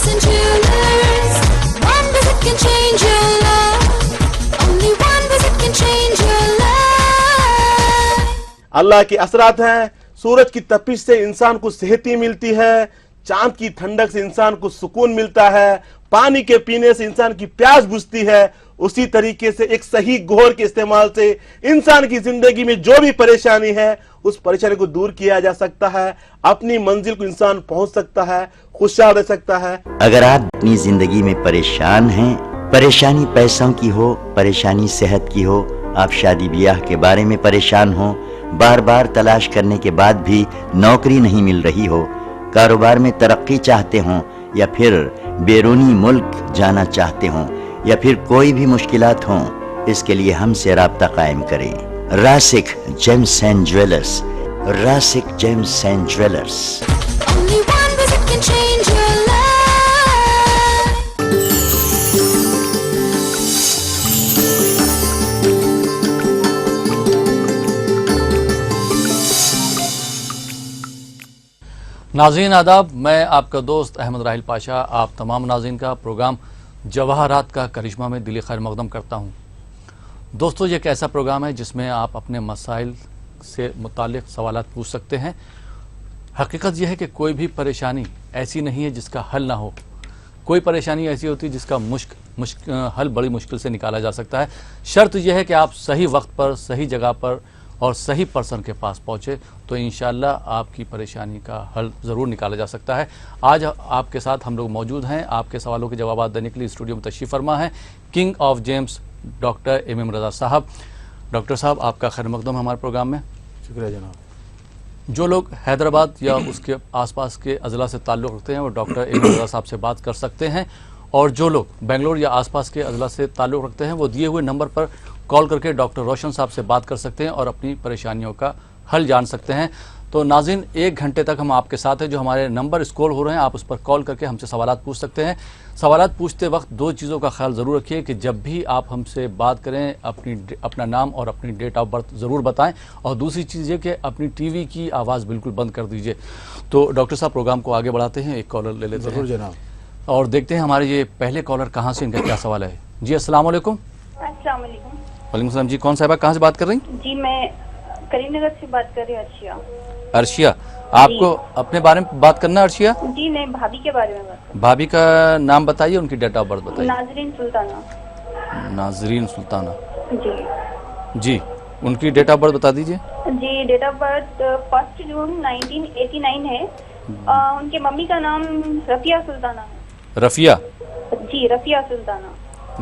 Johnson Jewelers. One visit can change your life. Only one visit can change your life. اللہ کے اثرات ہیں. سورج کی تپش سے انسان کو صحت ملتی ہے. چاند کی ٹھنڈک سے انسان کو سکون ملتا ہے. پانی کے پینے سے انسان کی پیاس بجھتی ہے. اسی طریقے سے ایک صحیح گھور کے استعمال سے انسان کی زندگی میں جو بھی پریشانی ہے اس پریشانی کو دور کیا جا سکتا ہے. اپنی منزل کو انسان پہنچ سکتا ہے, خوشحال رہ سکتا ہے. اگر آپ اپنی زندگی میں پریشان ہیں, پریشانی پیسوں کی ہو, پریشانی صحت کی ہو, آپ شادی بیاہ کے بارے میں پریشان ہو, بار بار تلاش کرنے کے بعد بھی نوکری نہیں مل رہی ہو, کاروبار میں ترقی چاہتے ہوں, یا پھر بیرونی ملک جانا چاہتے ہوں, یا پھر کوئی بھی مشکلات ہوں, اس کے لیے ہم سے رابطہ قائم کریں. Rasik gems and jewellers. Rasik gems and jewellers. Only one visit can change your life. ناظرین آداب, میں آپ کا دوست احمد راحیل پاشا آپ تمام ناظرین کا پروگرام جواہرات کا کرشمہ میں دلی خیر مقدم کرتا ہوں. دوستو, یہ ایک ایسا پروگرام ہے جس میں آپ اپنے مسائل سے متعلق سوالات پوچھ سکتے ہیں. حقیقت یہ ہے کہ کوئی بھی پریشانی ایسی نہیں ہے جس کا حل نہ ہو. کوئی پریشانی ایسی ہوتی ہے جس کا حل بڑی مشکل سے نکالا جا سکتا ہے. شرط یہ ہے کہ آپ صحیح وقت پر, صحیح جگہ پر اور صحیح پرسن کے پاس پہنچے تو انشاءاللہ آپ کی پریشانی کا حل ضرور نکالا جا سکتا ہے. آج آپ کے ساتھ ہم لوگ موجود ہیں. آپ کے سوالوں کے جوابات دینے کے لیے اسٹوڈیو میں تشریف فرما ہیں king of gems doctor M Raza صاحب. ڈاکٹر صاحب, آپ کا خیر مقدم ہے ہمارے پروگرام میں. شکریہ جناب. جو لوگ حیدرآباد یا اس کے آس پاس کے اضلاع سے تعلق رکھتے ہیں وہ ڈاکٹر ایم رضا صاحب سے بات کر سکتے ہیں, اور جو لوگ بنگلور یا آس پاس کے اضلاع سے تعلق رکھتے ہیں وہ دیے ہوئے نمبر پر کال کر کے ڈاکٹر روشن صاحب سے بات کر سکتے ہیں اور اپنی پریشانیوں کا حل جان سکتے ہیں. تو ناظرین, 1 گھنٹے تک ہم آپ کے ساتھ ہیں. جو ہمارے نمبر اسکرول ہو رہے ہیں آپ اس پر کال کر کے ہم سے سوالات پوچھ سکتے ہیں. سوالات پوچھتے وقت 2 چیزوں کا خیال ضرور رکھیے کہ جب بھی آپ ہم سے بات کریں اپنا نام اور اپنی ڈیٹ آف برتھ ضرور بتائیں, اور دوسری چیز یہ کہ اپنی ٹی وی کی آواز بالکل بند کر دیجئے. تو ڈاکٹر صاحب, پروگرام کو آگے بڑھاتے ہیں. ایک کالر لے لیتے ہیں. ضرور جناب. اور دیکھتے ہیں ہمارے یہ پہلے کالر کہاں سے, ان کا کیا سوال ہے. جی السلام علیکم. السلام علیکم. وعلیکم السلام. جی کون صاحبہ کہاں سے بات کر رہی ہیں؟ جی میں کریم نگر سے بات کر رہی ہوں. ارشیا. ارشیا, آپ کو اپنے بارے میں بات کرنا ہے ارشیا؟ جی میں بھابھی کے بارے میں بات. بھابھی کا نام بتائیے, ان کی ڈیٹ آف برتھ بتائیے. ناظرین سلطانہ. ناظرین سلطانہ. جی. جی ان کی ڈیٹ آف برتھ بتا دیجیے. جی ڈیٹ آف برتھ 1 جون 1989 ہے. ان کے ممی کا نام رفیہ سلطانہ ہے. رفیہ. جی رفیہ سلطانہ.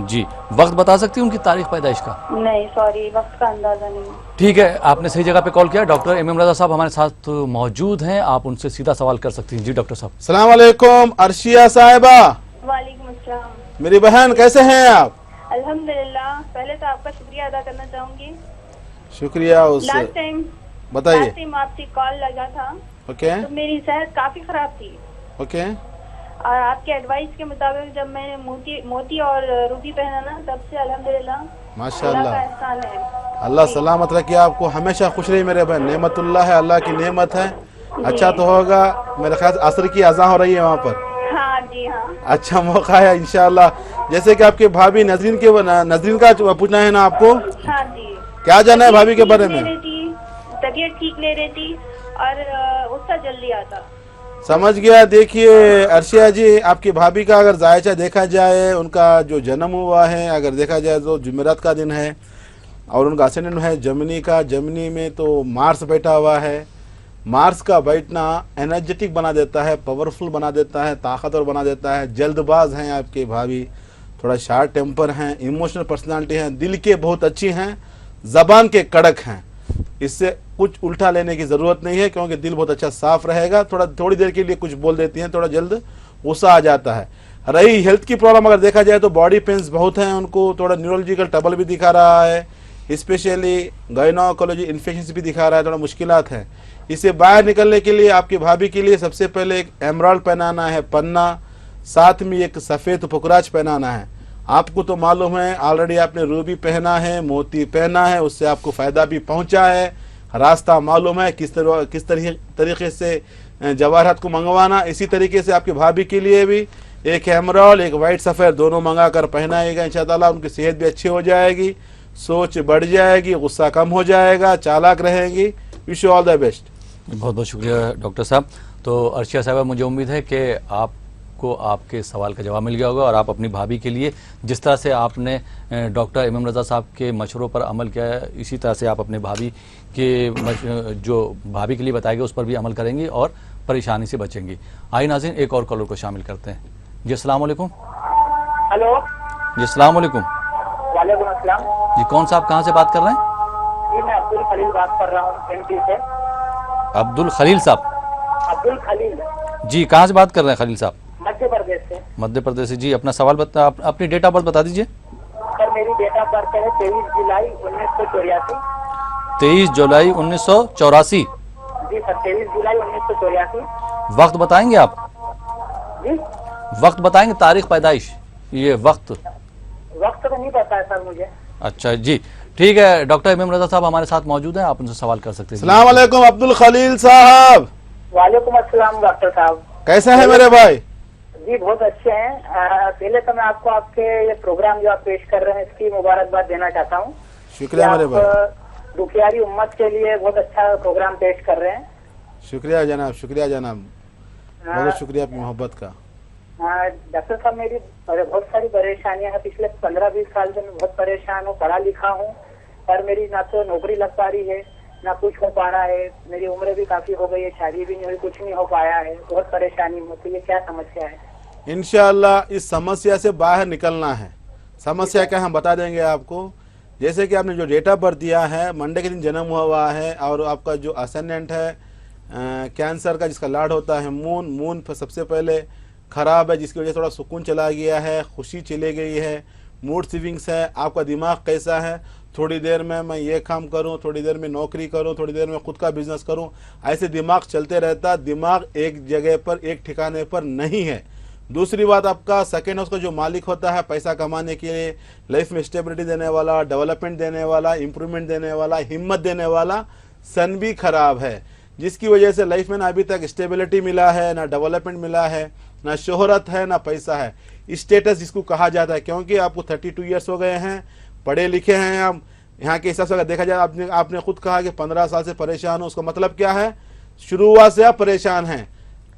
جی وقت بتا سکتی ہیں ان کی تاریخ پیدائش کا؟ نہیں سوری, وقت کا اندازہ نہیں. ٹھیک ہے, آپ نے صحیح جگہ پہ کال کیا. ڈاکٹر ایم رضا صاحب ہمارے ساتھ موجود ہیں, آپ ان سے سیدھا سوال کر سکتی ہیں. جی ڈاکٹر صاحب. السلام علیکم ارشیا صاحبہ. وعلیکم السلام. میری بہن کیسے ہیں آپ؟ الحمدللہ. پہلے تو آپ کا شکریہ ادا کرنا چاہوں گی. شکریہ. لاسٹ ٹائم بتائیے. آپ سے کال لگا تھا اوکے. تو میری صحت کافی خراب تھی. اوکے. اور آپ کے ایڈوائس کے مطابق جب میں نے موتی اور روبی پہنا نا تب سے الحمدللہ ماشاء اللہ کا اللہ. احسان ہے. اللہ سلامت رکھے آپ کو, ہمیشہ خوش رہی میرے بہن. نعمت اللہ ہے, اللہ کی نعمت ہے. اچھا تو ہوگا, میرے خیال عصر کی اذان ہو رہی ہے وہاں پر. ہاں جی ہاں. اچھا موقع ہے انشاءاللہ. جیسے کہ آپ کے بھابھی نظرین کا پوچھنا ہے نا آپ کو. ہاں جی. کیا جانا ہے بھابھی کے بارے میں؟ طبیعت ٹھیک لے رہی تھی اور غصہ جلدی آتا. سمجھ گیا. دیکھیے ارشیا جی, آپ کی بھابھی کا اگر ذائچہ دیکھا جائے, ان کا جو جنم ہوا ہے اگر دیکھا جائے تو جمعرات کا دن ہے, اور ان کا اسینڈنٹ ہے جمنی کا. جمنی میں تو مارس بیٹھا ہوا ہے. مارس کا بیٹھنا انرجیٹک بنا دیتا ہے, پاورفل بنا دیتا ہے, طاقتور بنا دیتا ہے. جلد باز ہیں آپ کے بھابھی, تھوڑا شارٹ ٹیمپر ہیں, ایموشنل پرسنالٹی ہیں, دل کے بہت اچھی ہیں, زبان کے کڑک ہیں. اس سے کچھ الٹا لینے کی ضرورت نہیں ہے کیونکہ دل بہت اچھا صاف رہے گا. تھوڑی دیر کے لیے کچھ بول دیتی ہیں, تھوڑا جلد غصہ آ جاتا ہے. رہی ہیلتھ کی پرابلم اگر دیکھا جائے تو باڈی پینس بہت ہیں ان کو, تھوڑا نیورولوجیکل ٹربل بھی دکھا رہا ہے, اسپیشلی گائنوکولوجی انفیکشنز بھی دکھا رہا ہے, تھوڑا مشکلات ہیں. اس سے باہر نکلنے کے لیے آپ کی بھابھی کے لیے سب سے پہلے ایک ایمرالڈ پہنانا ہے پنا, ساتھ میں ایک سفید پکراچ پہنانا ہے. آپ کو تو معلوم ہے آلریڈی آپ نے روبی پہنا ہے, موتی پہنا ہے, اس سے آپ کو فائدہ بھی پہنچا ہے. راستہ معلوم ہے کس طریقے سے جواہرات کو منگوانا. اسی طریقے سے آپ کے بھابھی کے لیے بھی एक एमराल्ड एक वाइट सफ़ेद दोनों मंगा कर पहनाएगा, इंशाअल्लाह उनकी सेहत भी अच्छी हो जाएगी, सोच बढ़ जाएगी, गुस्सा कम हो जाएगा, चालाक रहेंगी। Wish you all the best. बहुत बहुत शुक्रिया डॉक्टर साहब। तो अर्शिया साहबा, मुझे उम्मीद है कि आपको आपके सवाल का जवाब मिल गया होगा और आप अपनी भाभी के लिए जिस तरह से आपने डॉक्टर इमाम रज़ा साहब के मशवरों पर अमल किया है, इसी तरह से आप अपने भाभी के जो भाभी के लिए बताया गया उस पर भी अमल करेंगी और परेशानी से बचेंगी। आइए नाज़रीन, एक और कॉलर को शामिल करते हैं। जी अस्सलाम वालेकुम। हेलो। जी अस्सलाम वालेकुम। वालेकुम अस्सलाम। जी कौन साहब, कहाँ से बात कर रहे हैं? जी मैं अब्दुल खलील बात कर रहा हूँ एमपी से। अब्दुल खलील साहब? अब्दुल खलील। जी कहाँ से बात कर रहे हैं खलील साहब? मध्य प्रदेश से। मध्य प्रदेश से। जी अपना सवाल अपनी डेट ऑफ बर्थ बता दीजिए। सर मेरी डेट ऑफ बर्थ है 23 जुलाई 1984। 23 जुलाई 1984। जी सर 23 जुलाई 1984। वक्त बताएंगे आप? जी वक्त बताएंगे, तारीख पैदाइश, ये वक्त तो नहीं पता है सर मुझे। अच्छा जी ठीक है। डॉक्टर इमाम रज़ा साहब हमारे साथ मौजूद हैं, आप उनसे सवाल कर सकते हैं। अस्सलाम वालेकुम अब्दुल खलील साहब। वालेकुम अस्सलाम डॉक्टर साहब। कैसे हैं मेरे भाई? जी बहुत अच्छे हैं। पहले तो मैं आपको आपके ये प्रोग्राम जो आप पेश कर रहे हैं इसकी मुबारकबाद देना चाहता हूँ। शुक्रिया मेरे भाई। दुखियारी उम्मत के लिए बहुत अच्छा प्रोग्राम पेश कर रहे हैं। शुक्रिया जनाब, शुक्रिया जनाब, बहुत शुक्रिया आपकी मोहब्बत का। डॉक्टर साहब मेरी बहुत सारी परेशानियां हैं। पिछले 15-20 साल से मैं बहुत परेशान हूँ। पढ़ा लिखा हूँ पर मेरी ना तो नौकरी लग पा रही है ना कुछ हो पा रहा है। मेरी उम्र भी काफी हो गई है, शादी भी नहीं हुई, कुछ नहीं हो पाया है। बहुत परेशानी होती है। क्या समस्या है? इंशाअल्लाह इस समस्या से बाहर निकलना है। समस्या क्या हम बता देंगे आपको। जैसे कि आपने जो डेट ऑफ बर्थ दिया है, मंडे के दिन जन्म हुआ है और आपका जो असेंडेंट है कैंसर का, जिसका लॉर्ड होता है मून सबसे पहले ख़राब है, जिसकी वजह से थोड़ा सुकून चला गया है, खुशी चली गई है, मूड स्विंग्स है। आपका दिमाग कैसा है, थोड़ी देर में मैं ये काम करूं, थोड़ी देर में नौकरी करूं, थोड़ी देर में खुद का बिजनेस करूं, ऐसे दिमाग चलते रहता। दिमाग एक जगह पर एक ठिकाने पर नहीं है। दूसरी बात, आपका सेकेंड हाउस का जो मालिक होता है पैसा कमाने के लिए, लाइफ में स्टेबिलिटी देने वाला, डेवलपमेंट देने वाला, इम्प्रूवमेंट देने वाला, हिम्मत देने वाला सन भी खराब है, जिसकी वजह से लाइफ में ना अभी तक स्टेबिलिटी मिला है, ना डेवलपमेंट मिला है, ना शोहरत है, ना पैसा है, स्टेटस जिसको कहा जाता है। क्योंकि आपको 32 ईयर्स हो गए हैं, पढ़े लिखे हैं आप। यहाँ के हिसाब से अगर देखा जाए, आपने खुद कहा कि 15 साल से परेशान हो, उसका मतलब क्या है? शुरुआत से आप परेशान हैं।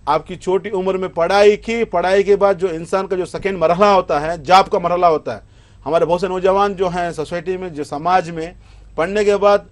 आपकी छोटी उम्र में पढ़ाई की, पढ़ाई के बाद जो इंसान का जो सेकेंड मरहला होता है, जॉब का मरहला होता है। हमारे बहुत से नौजवान जो हैं सोसाइटी में, जो समाज में, पढ़ने के बाद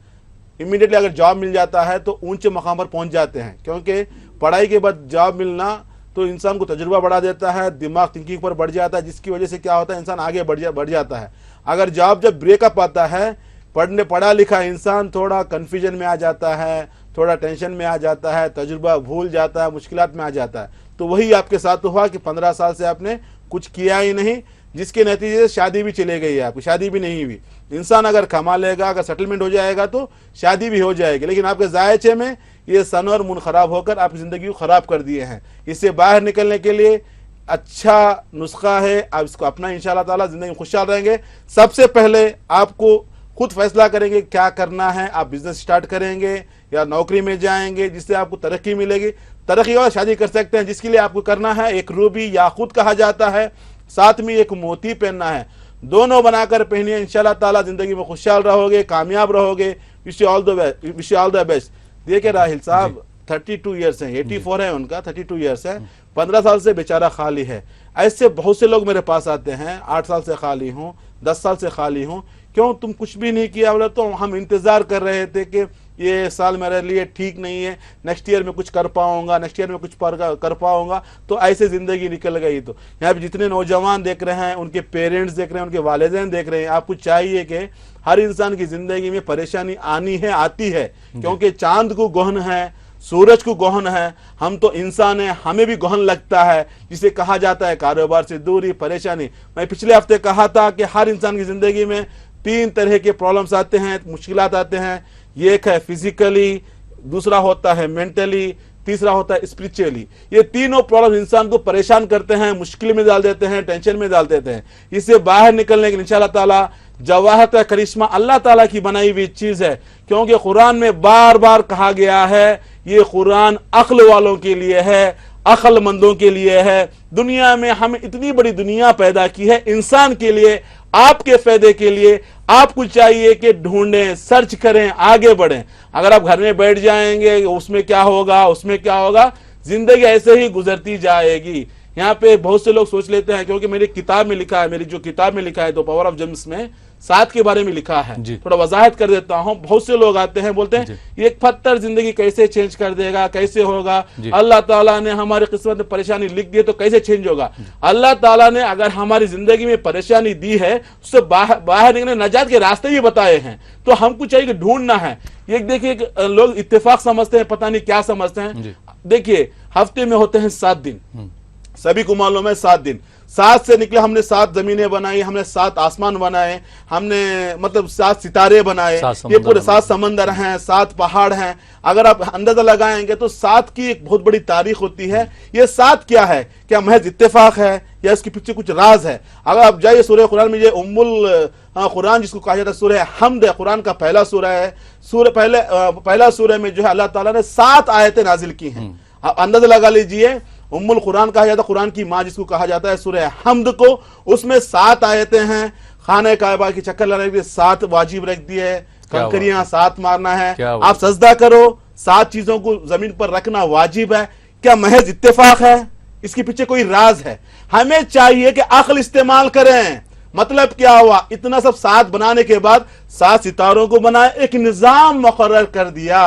इमीडिएटली अगर जॉब मिल जाता है तो ऊंचे मकाम पर पहुंच जाते हैं। क्योंकि पढ़ाई के बाद जॉब मिलना तो इंसान को तजुर्बा बढ़ा देता है, दिमाग थिंकिंग पर बढ़ जाता है, जिसकी वजह से क्या होता है, इंसान आगे बढ़ जाता है। अगर जॉब जब ब्रेकअप आता है, पढ़ा लिखा इंसान थोड़ा कन्फ्यूजन में आ जाता है, थोड़ा टेंशन में आ जाता है, तजुर्बा भूल जाता है, मुश्किलात में आ जाता है। तो वही आपके साथ हुआ कि 15 साल से आपने कुछ किया ही नहीं, जिसके नतीजे से शादी भी चले गई है, आपकी शादी भी नहीं हुई। इंसान अगर कमा लेगा, अगर सेटलमेंट हो जाएगा तो शादी भी हो जाएगी, लेकिन आपके जायचे में ये सन और मुन खराब होकर आपकी ज़िंदगी को ख़राब कर दिए हैं। इससे बाहर निकलने के लिए अच्छा नुस्खा है, आप इसको अपना इंशाअल्लाह ताला ज़िंदगी में खुशहाल रहेंगे। सबसे पहले आपको खुद फैसला करेंगे क्या करना है। आप बिजनेस स्टार्ट करेंगे या नौकरी में जाएंगे, जिससे आपको तरक्की मिलेगी। तरक्की और शादी कर सकते हैं, जिसके लिए आपको करना है एक रूबी याकूत कहा जाता है, साथ में एक मोती पहनना है। दोनों बनाकर पहनिए, इंशाअल्लाह ताला ज़िंदगी में खुशहाल रहोगे, कामयाब रहोगे। Wish you all the best. देखिए राहिल साहब 32 ईयर्स हैं, 84 है उनका, 32 ईयर्स है, 15 साल से बेचारा खाली है। ऐसे बहुत से लोग मेरे पास आते हैं, 8 साल से खाली हूँ, 10 साल से खाली हूँ, क्यों तुम कुछ भी नहीं किया? बोले तो हम इंतजार कर रहे थे कि ये साल मेरे लिए ठीक नहीं है, नेक्स्ट ईयर में कुछ कर पाऊंगा, नेक्स्ट ईयर में कुछ कर पाऊंगा। तो ऐसे जिंदगी निकल गई। तो यहाँ पे जितने नौजवान देख रहे हैं, उनके पेरेंट्स देख रहे हैं, उनके वालिदैन देख रहे हैं, आपको चाहिए कि हर इंसान की जिंदगी में परेशानी आनी है, आती है, क्योंकि चांद को गहन है, सूरज को गहन है, हम तो इंसान है, हमें भी गहन लगता है, जिसे कहा जाता है कारोबार से दूरी, परेशानी। मैं पिछले हफ्ते कहा था कि हर इंसान की जिंदगी में 3 तरह के प्रॉब्लम्स आते हैं, मुश्किलात आते हैं। एक है फिजिकली, दूसरा होता है मेंटली, तीसरा होता है स्पिरिचुअली। ये तीनों प्रॉब्लम इंसान को परेशान करते हैं, मुश्किल में डाल देते हैं, टेंशन में डाल देते हैं। इससे बाहर निकलने के लिए इंशाअल्लाह ताला जवाहरत का करिश्मा अल्लाह ताला की बनाई हुई चीज है, क्योंकि कुरान में बार बार कहा गया है ये कुरान अक्ल वालों के लिए है, عقل مندوں کے لیے ہے. دنیا میں ہمیں اتنی بڑی دنیا پیدا کی ہے انسان کے لیے, آپ کے فائدے کے لیے. آپ کو چاہیے کہ ڈھونڈیں, سرچ کریں, آگے بڑھیں. اگر آپ گھر میں بیٹھ جائیں گے اس میں کیا ہوگا, اس میں کیا ہوگا, زندگی ایسے ہی گزرتی جائے گی. یہاں پہ بہت سے لوگ سوچ لیتے ہیں, کیونکہ میری کتاب میں لکھا ہے, میری جو کتاب میں لکھا ہے تو پاور آف جیمز میں 7 کے بارے میں لکھا ہے. تھوڑا وضاحت کر دیتا ہوں. بہت سے لوگ آتے ہیں بولتے ہیں یہ ایک پتھر زندگی کیسے چینج کر دے گا, کیسے ہوگا, اللہ تعالیٰ نے ہماری قسمت میں پریشانی لکھ دی تو کیسے چینج ہوگا. اللہ تعالیٰ نے اگر ہماری زندگی میں پریشانی دی ہے اس سے باہر نکلنے نجات کے راستے بھی بتائے ہیں, تو ہم کو چاہیے کہ ڈھونڈنا ہے. یہ دیکھیے لوگ اتفاق سمجھتے ہیں, پتہ نہیں کیا سمجھتے ہیں. دیکھیے ہفتے میں ہوتے ہیں 7 دن, سبھی کو معلوم ہے 7 دن. 7 سے نکلے ہم نے 7 زمینیں بنائی, ہم نے 7 آسمان بنائے, ہم نے مطلب 7 ستارے بنائے, یہ پورے 7 سمندر ہیں, 7 پہاڑ ہیں. اگر آپ اندازہ لگائیں گے تو 7 کی ایک بہت بڑی تاریخ ہوتی ہے. یہ 7 کیا ہے, کیا محض اتفاق ہے یا اس کے پیچھے کچھ راز ہے؟ اگر آپ جائیے سورہ قرآن میں, یہ قرآن جس کو کہا جاتا ہے سورہ حمد ہے, قرآن کا پہلا سورہ ہے. پہلا سورہ میں جو ہے اللہ تعالیٰ نے 7 آیتیں نازل کی ہیں. آپ اندازہ لگا لیجئے, القرآن کہا جاتا ہے, قرآن کی ماں جس کو کہا جاتا ہے سورہ حمد کو, اس میں 7 آیتیں ہیں. خانہ کعبہ کی چکر لانے کے لیے 7 واجب رکھ دیے, کنکریاں 7 مارنا ہے, آپ سجدہ کرو, 7 چیزوں کو زمین پر رکھنا واجب ہے. کیا محض اتفاق ہے؟ اس کے پیچھے کوئی راز ہے. ہمیں چاہیے کہ عقل استعمال کریں. مطلب کیا ہوا, اتنا سب 7 بنانے کے بعد 7 ستاروں کو بنائے, ایک نظام مقرر کر دیا,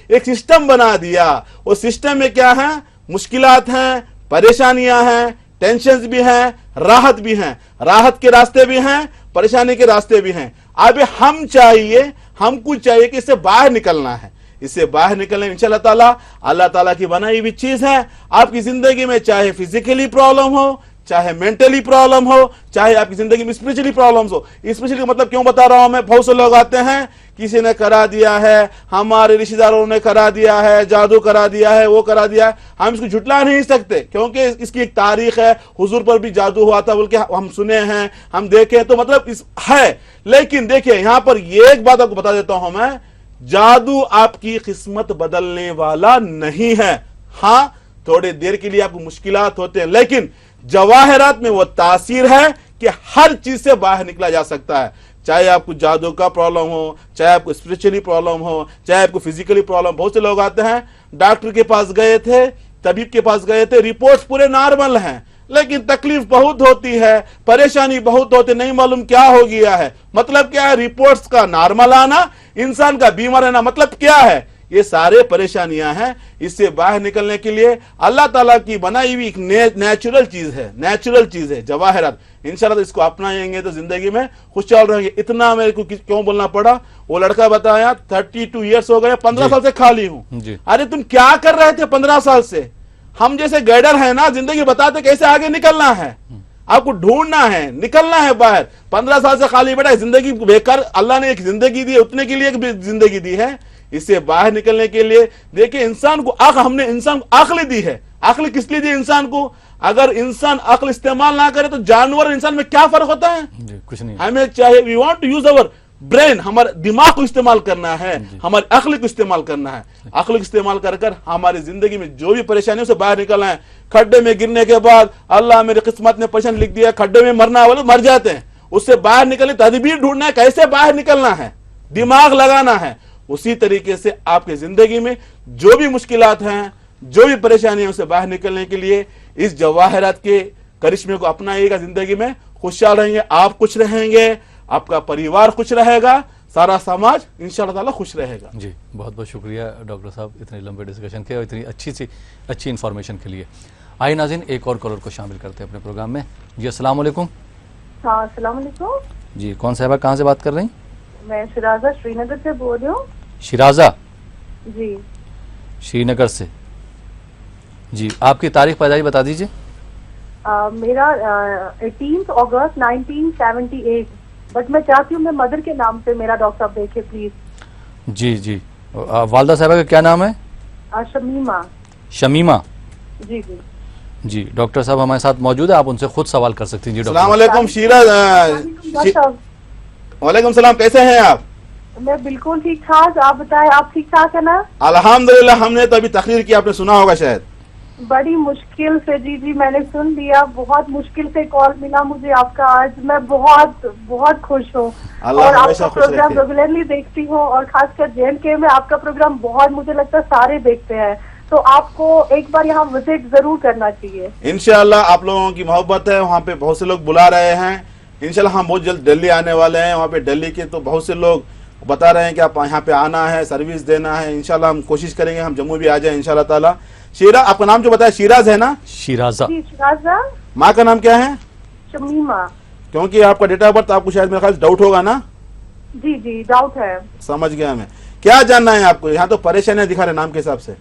ایک سسٹم بنا دیا. وہ سسٹم میں کیا ہے, مشکلات ہیں, پریشانیاں ہیں, ٹینشنز بھی ہیں, راحت بھی ہیں. راحت کے راستے بھی ہیں, پریشانی کے راستے بھی ہیں. اب ہم کو چاہیے کہ اس سے باہر نکلنا ہے. اس سے باہر نکلنے انشاءاللہ اللہ تعالیٰ کی بنائی ہوئی چیز ہے. آپ کی زندگی میں چاہے فزیکلی پرابلم ہو, چاہے مینٹلی پرابلم ہو, چاہے آپ کی زندگی میں اسپریچولی پرابلمز ہو. اسپیشلی مطلب کیوں بتا رہا ہوں میں, بہت سے لوگ آتے ہیں, کسی نے کرا دیا ہے, ہمارے رشتہ داروں نے کرا دیا ہے, جادو کرا دیا ہے, وہ کرا دیا ہے. ہم اس کو جھٹلا نہیں سکتے کیونکہ اس کی ایک تاریخ ہے. حضور پر بھی جادو ہوا تھا بلکہ ہم سنے ہیں, ہم دیکھیں, تو مطلب ہے. لیکن دیکھیں یہاں پر یہ ایک بات آپ کو بتا دیتا ہوں میں, جادو آپ کی قسمت بدلنے والا نہیں ہے. ہاں تھوڑے دیر کے لیے آپ کو مشکلات ہوتے ہیں, لیکن جواہرات میں وہ تاثیر ہے کہ ہر چیز سے باہر نکلا جا سکتا ہے. چاہے آپ کو جادو کا پرابلم ہو, چاہے آپ کو اسپریچولی پرابلم ہو, چاہے آپ کو فزیکلی پرابلم. بہت سے لوگ آتے ہیں, ڈاکٹر کے پاس گئے تھے, طبیب کے پاس گئے تھے, رپورٹس پورے نارمل ہیں, لیکن تکلیف بہت ہوتی ہے, پریشانی بہت ہوتی ہے, نہیں معلوم کیا ہو گیا ہے. مطلب کیا ہے, رپورٹس کا نارمل آنا, انسان کا بیمار رہنا, مطلب کیا ہے, یہ سارے پریشانیاں ہیں. اس سے باہر نکلنے کے لیے اللہ تعالیٰ کی بنائی ہوئی ایک نیچرل چیز ہے, جواہرات. انشاءاللہ اس کو اپنائیں گے تو زندگی میں خوشحال رہیں گے. اتنا میرے کو کیوں بولنا پڑا, وہ لڑکا بتایا 32 ایئرس ہو گئے, 15 سال سے خالی ہوں. ارے تم کیا کر رہے تھے 15 سال سے؟ ہم جیسے گائیڈر ہیں نا, زندگی بتاتے کیسے آگے نکلنا ہے. آپ کو ڈھونڈنا ہے, نکلنا ہے باہر. 15 سال سے خالی بیٹھا, زندگی بیکار. اللہ نے ایک زندگی دی, اتنے کے لیے ایک زندگی دی ہے. اس سے باہر نکلنے کے لیے دیکھیں, انسان کو ہم نے انسان کو عقل دی ہے. عقل کس لیے دی انسان کو؟ اگر انسان عقل استعمال نہ کرے تو جانور انسان میں کیا فرق ہوتا ہے؟ کچھ نہیں. ہمیں چاہیے, we want to use our brain, ہمارے دماغ کو استعمال کرنا ہے, ہماری عقل کو استعمال کرنا ہے. عقل کو استعمال کر ہماری زندگی میں جو بھی پریشانیوں سے باہر نکلنا ہے. کھڈے میں گرنے کے بعد اللہ میری قسمت نے پریشان لکھ دیا, کھڈے میں مرنا والے مر جاتے ہیں. اس سے باہر نکلنے تدبیر ڈھونڈنا ہے, کیسے باہر نکلنا ہے, دماغ لگانا ہے. اسی طریقے سے آپ کی زندگی میں جو بھی مشکلات ہیں, جو بھی پریشانیوں سے باہر نکلنے کے لیے اس جواہرات کے کرشمے کو اپنائیے گا. زندگی میں خوشحال رہیں گے, آپ خوش رہیں گے, آپ کا پریوار خوش رہے گا, سارا سماج انشاءاللہ تعالی خوش رہے گا. جی بہت بہت شکریہ ڈاکٹر صاحب اتنے لمبے ڈسکشن کے اور اتنی اچھی انفارمیشن کے لیے. آئیے ناظرین ایک اور کالر کو شامل کرتے ہیں اپنے پروگرام میں. جی السلام علیکم. ہاں السلام علیکم. جی کون صاحبہ کہاں سے بات کر رہی ہیں؟ میں شیرازہ شری نگر سے بول رہی ہوں. شیرازہ جی شری نگر سے. جی آپ کی تاریخ پیدائش بتا دیجیے. میرا 18 اگست 1978, بٹ میں چاہتی ہوں میں مدر کے نام سے میرا ڈاکٹر صاحب دیکھے پلیز. جی جی والدہ صاحبہ کا کیا نام ہے؟ شمیمہ. شمیمہ. جی جی جی ڈاکٹر صاحب ہمارے ساتھ موجود ہے, آپ ان سے خود سوال کر سکتی ہیں. جی السلام علیکم وعلیکم السلام, کیسے ہیں آپ؟ میں بالکل ٹھیک ٹھاک, آپ بتائیں آپ ٹھیک ٹھاک ہے نا؟ الحمدللہ. ہم نے تو ابھی تقریر کی, آپ نے سنا ہوگا شاید. बड़ी मुश्किल से जी मैं ने सुन लिया, बहुत मुश्किल से कॉल मिला मुझे आपका आज। मैं बहुत बहुत खुश हूँ अल्लाह और हमेशा आपका खुश प्रोग्राम रखे। रेगुलरली देखती हूँ और खासकर JNK में आपका प्रोग्राम बहुत, मुझे लगता है सारे देखते हैं, तो आपको एक बार यहाँ विजिट जरूर करना चाहिए। इंशाल्लाह आप लोगों की मोहब्बत है, वहाँ पे बहुत से लोग बुला रहे हैं। इंशाल्लाह हम बहुत जल्द दिल्ली आने वाले हैं। वहाँ पे दिल्ली के तो बहुत से लोग बता रहे हैं कि आप यहाँ पे आना है, सर्विस देना है। इंशाल्लाह हम कोशिश करेंगे हम जम्मू भी आ जाए इंशाल्लाह ताला। शीरा, आपका नाम जो बताया शिराज है ना? शिराजा। जी शिराजा माँ का नाम क्या है? शमीमा। क्योंकि आपका डेट ऑफ बर्थ आपको शायद मेरे ख्याल से डाउट होगा ना? जी डाउट है। समझ गया मैं। क्या जानना है आपको? यहाँ तो परेशानियां दिखा रहे नाम के हिसाब से।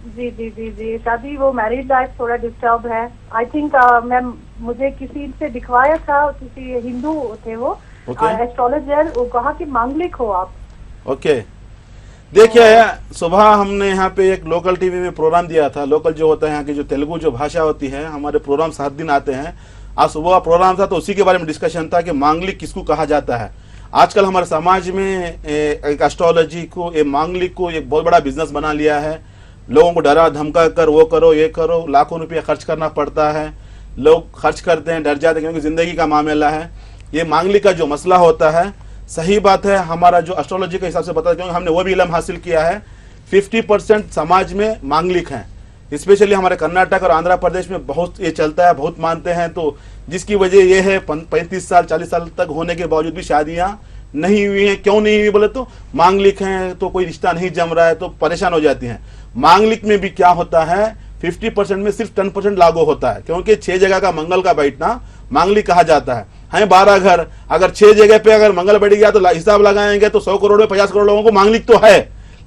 जी शादी, वो मैरिज लाइफ थोड़ा डिस्टर्ब है। आई थिंक मैं मुझे किसी से दिखवाया था, किसी हिंदू थे वो एस्ट्रोलॉजर, वो कहा कि मांगलिक हो आप। ओके, देखिए सुबह हमने यहाँ पे एक लोकल टीवी में प्रोग्राम दिया था। लोकल जो होता है यहाँ की जो तेलुगु जो भाषा होती है, हमारे प्रोग्राम 7 दिन आते हैं। आज सुबह प्रोग्राम था तो उसी के बारे में डिस्कशन था कि मांगलिक किसको कहा जाता है। आजकल हमारे समाज में एक एस्ट्रोलॉजी को, एक मांगलिक को एक बहुत बड़ा बिजनेस बना लिया है। लोगों को डरा धमका कर वो करो ये करो, लाखों रुपये खर्च करना पड़ता है। लोग खर्च करते हैं, डर जाते हैं क्योंकि जिंदगी का मामला है। ये मांगलिक का जो मसला होता है, सही बात है, हमारा जो एस्ट्रोलॉजी के हिसाब से पता है, क्योंकि हमने वो भी इल्म हासिल किया है। 50% समाज में मांगलिक हैं, स्पेशली हमारे कर्नाटक और आंध्र प्रदेश में बहुत ये चलता है, बहुत मानते हैं। तो जिसकी वजह ये है 35 साल 40 साल तक होने के बावजूद भी शादियां नहीं हुई हैं। क्यों नहीं हुई बोले तो मांगलिक हैं, तो कोई रिश्ता नहीं जम रहा है, तो परेशान हो जाती हैं। मांगलिक में भी क्या होता है, 50% में सिर्फ 10% लागू होता है, क्योंकि 6 जगह का मंगल का बैठना मांगलिक कहा जाता है। 12 घर, अगर 6 जगह पे अगर मंगल बैठ गया तो हिसाब लगाएंगे तो 100 करोड़ में 50 करोड़ लोगों को मांगलिक तो है।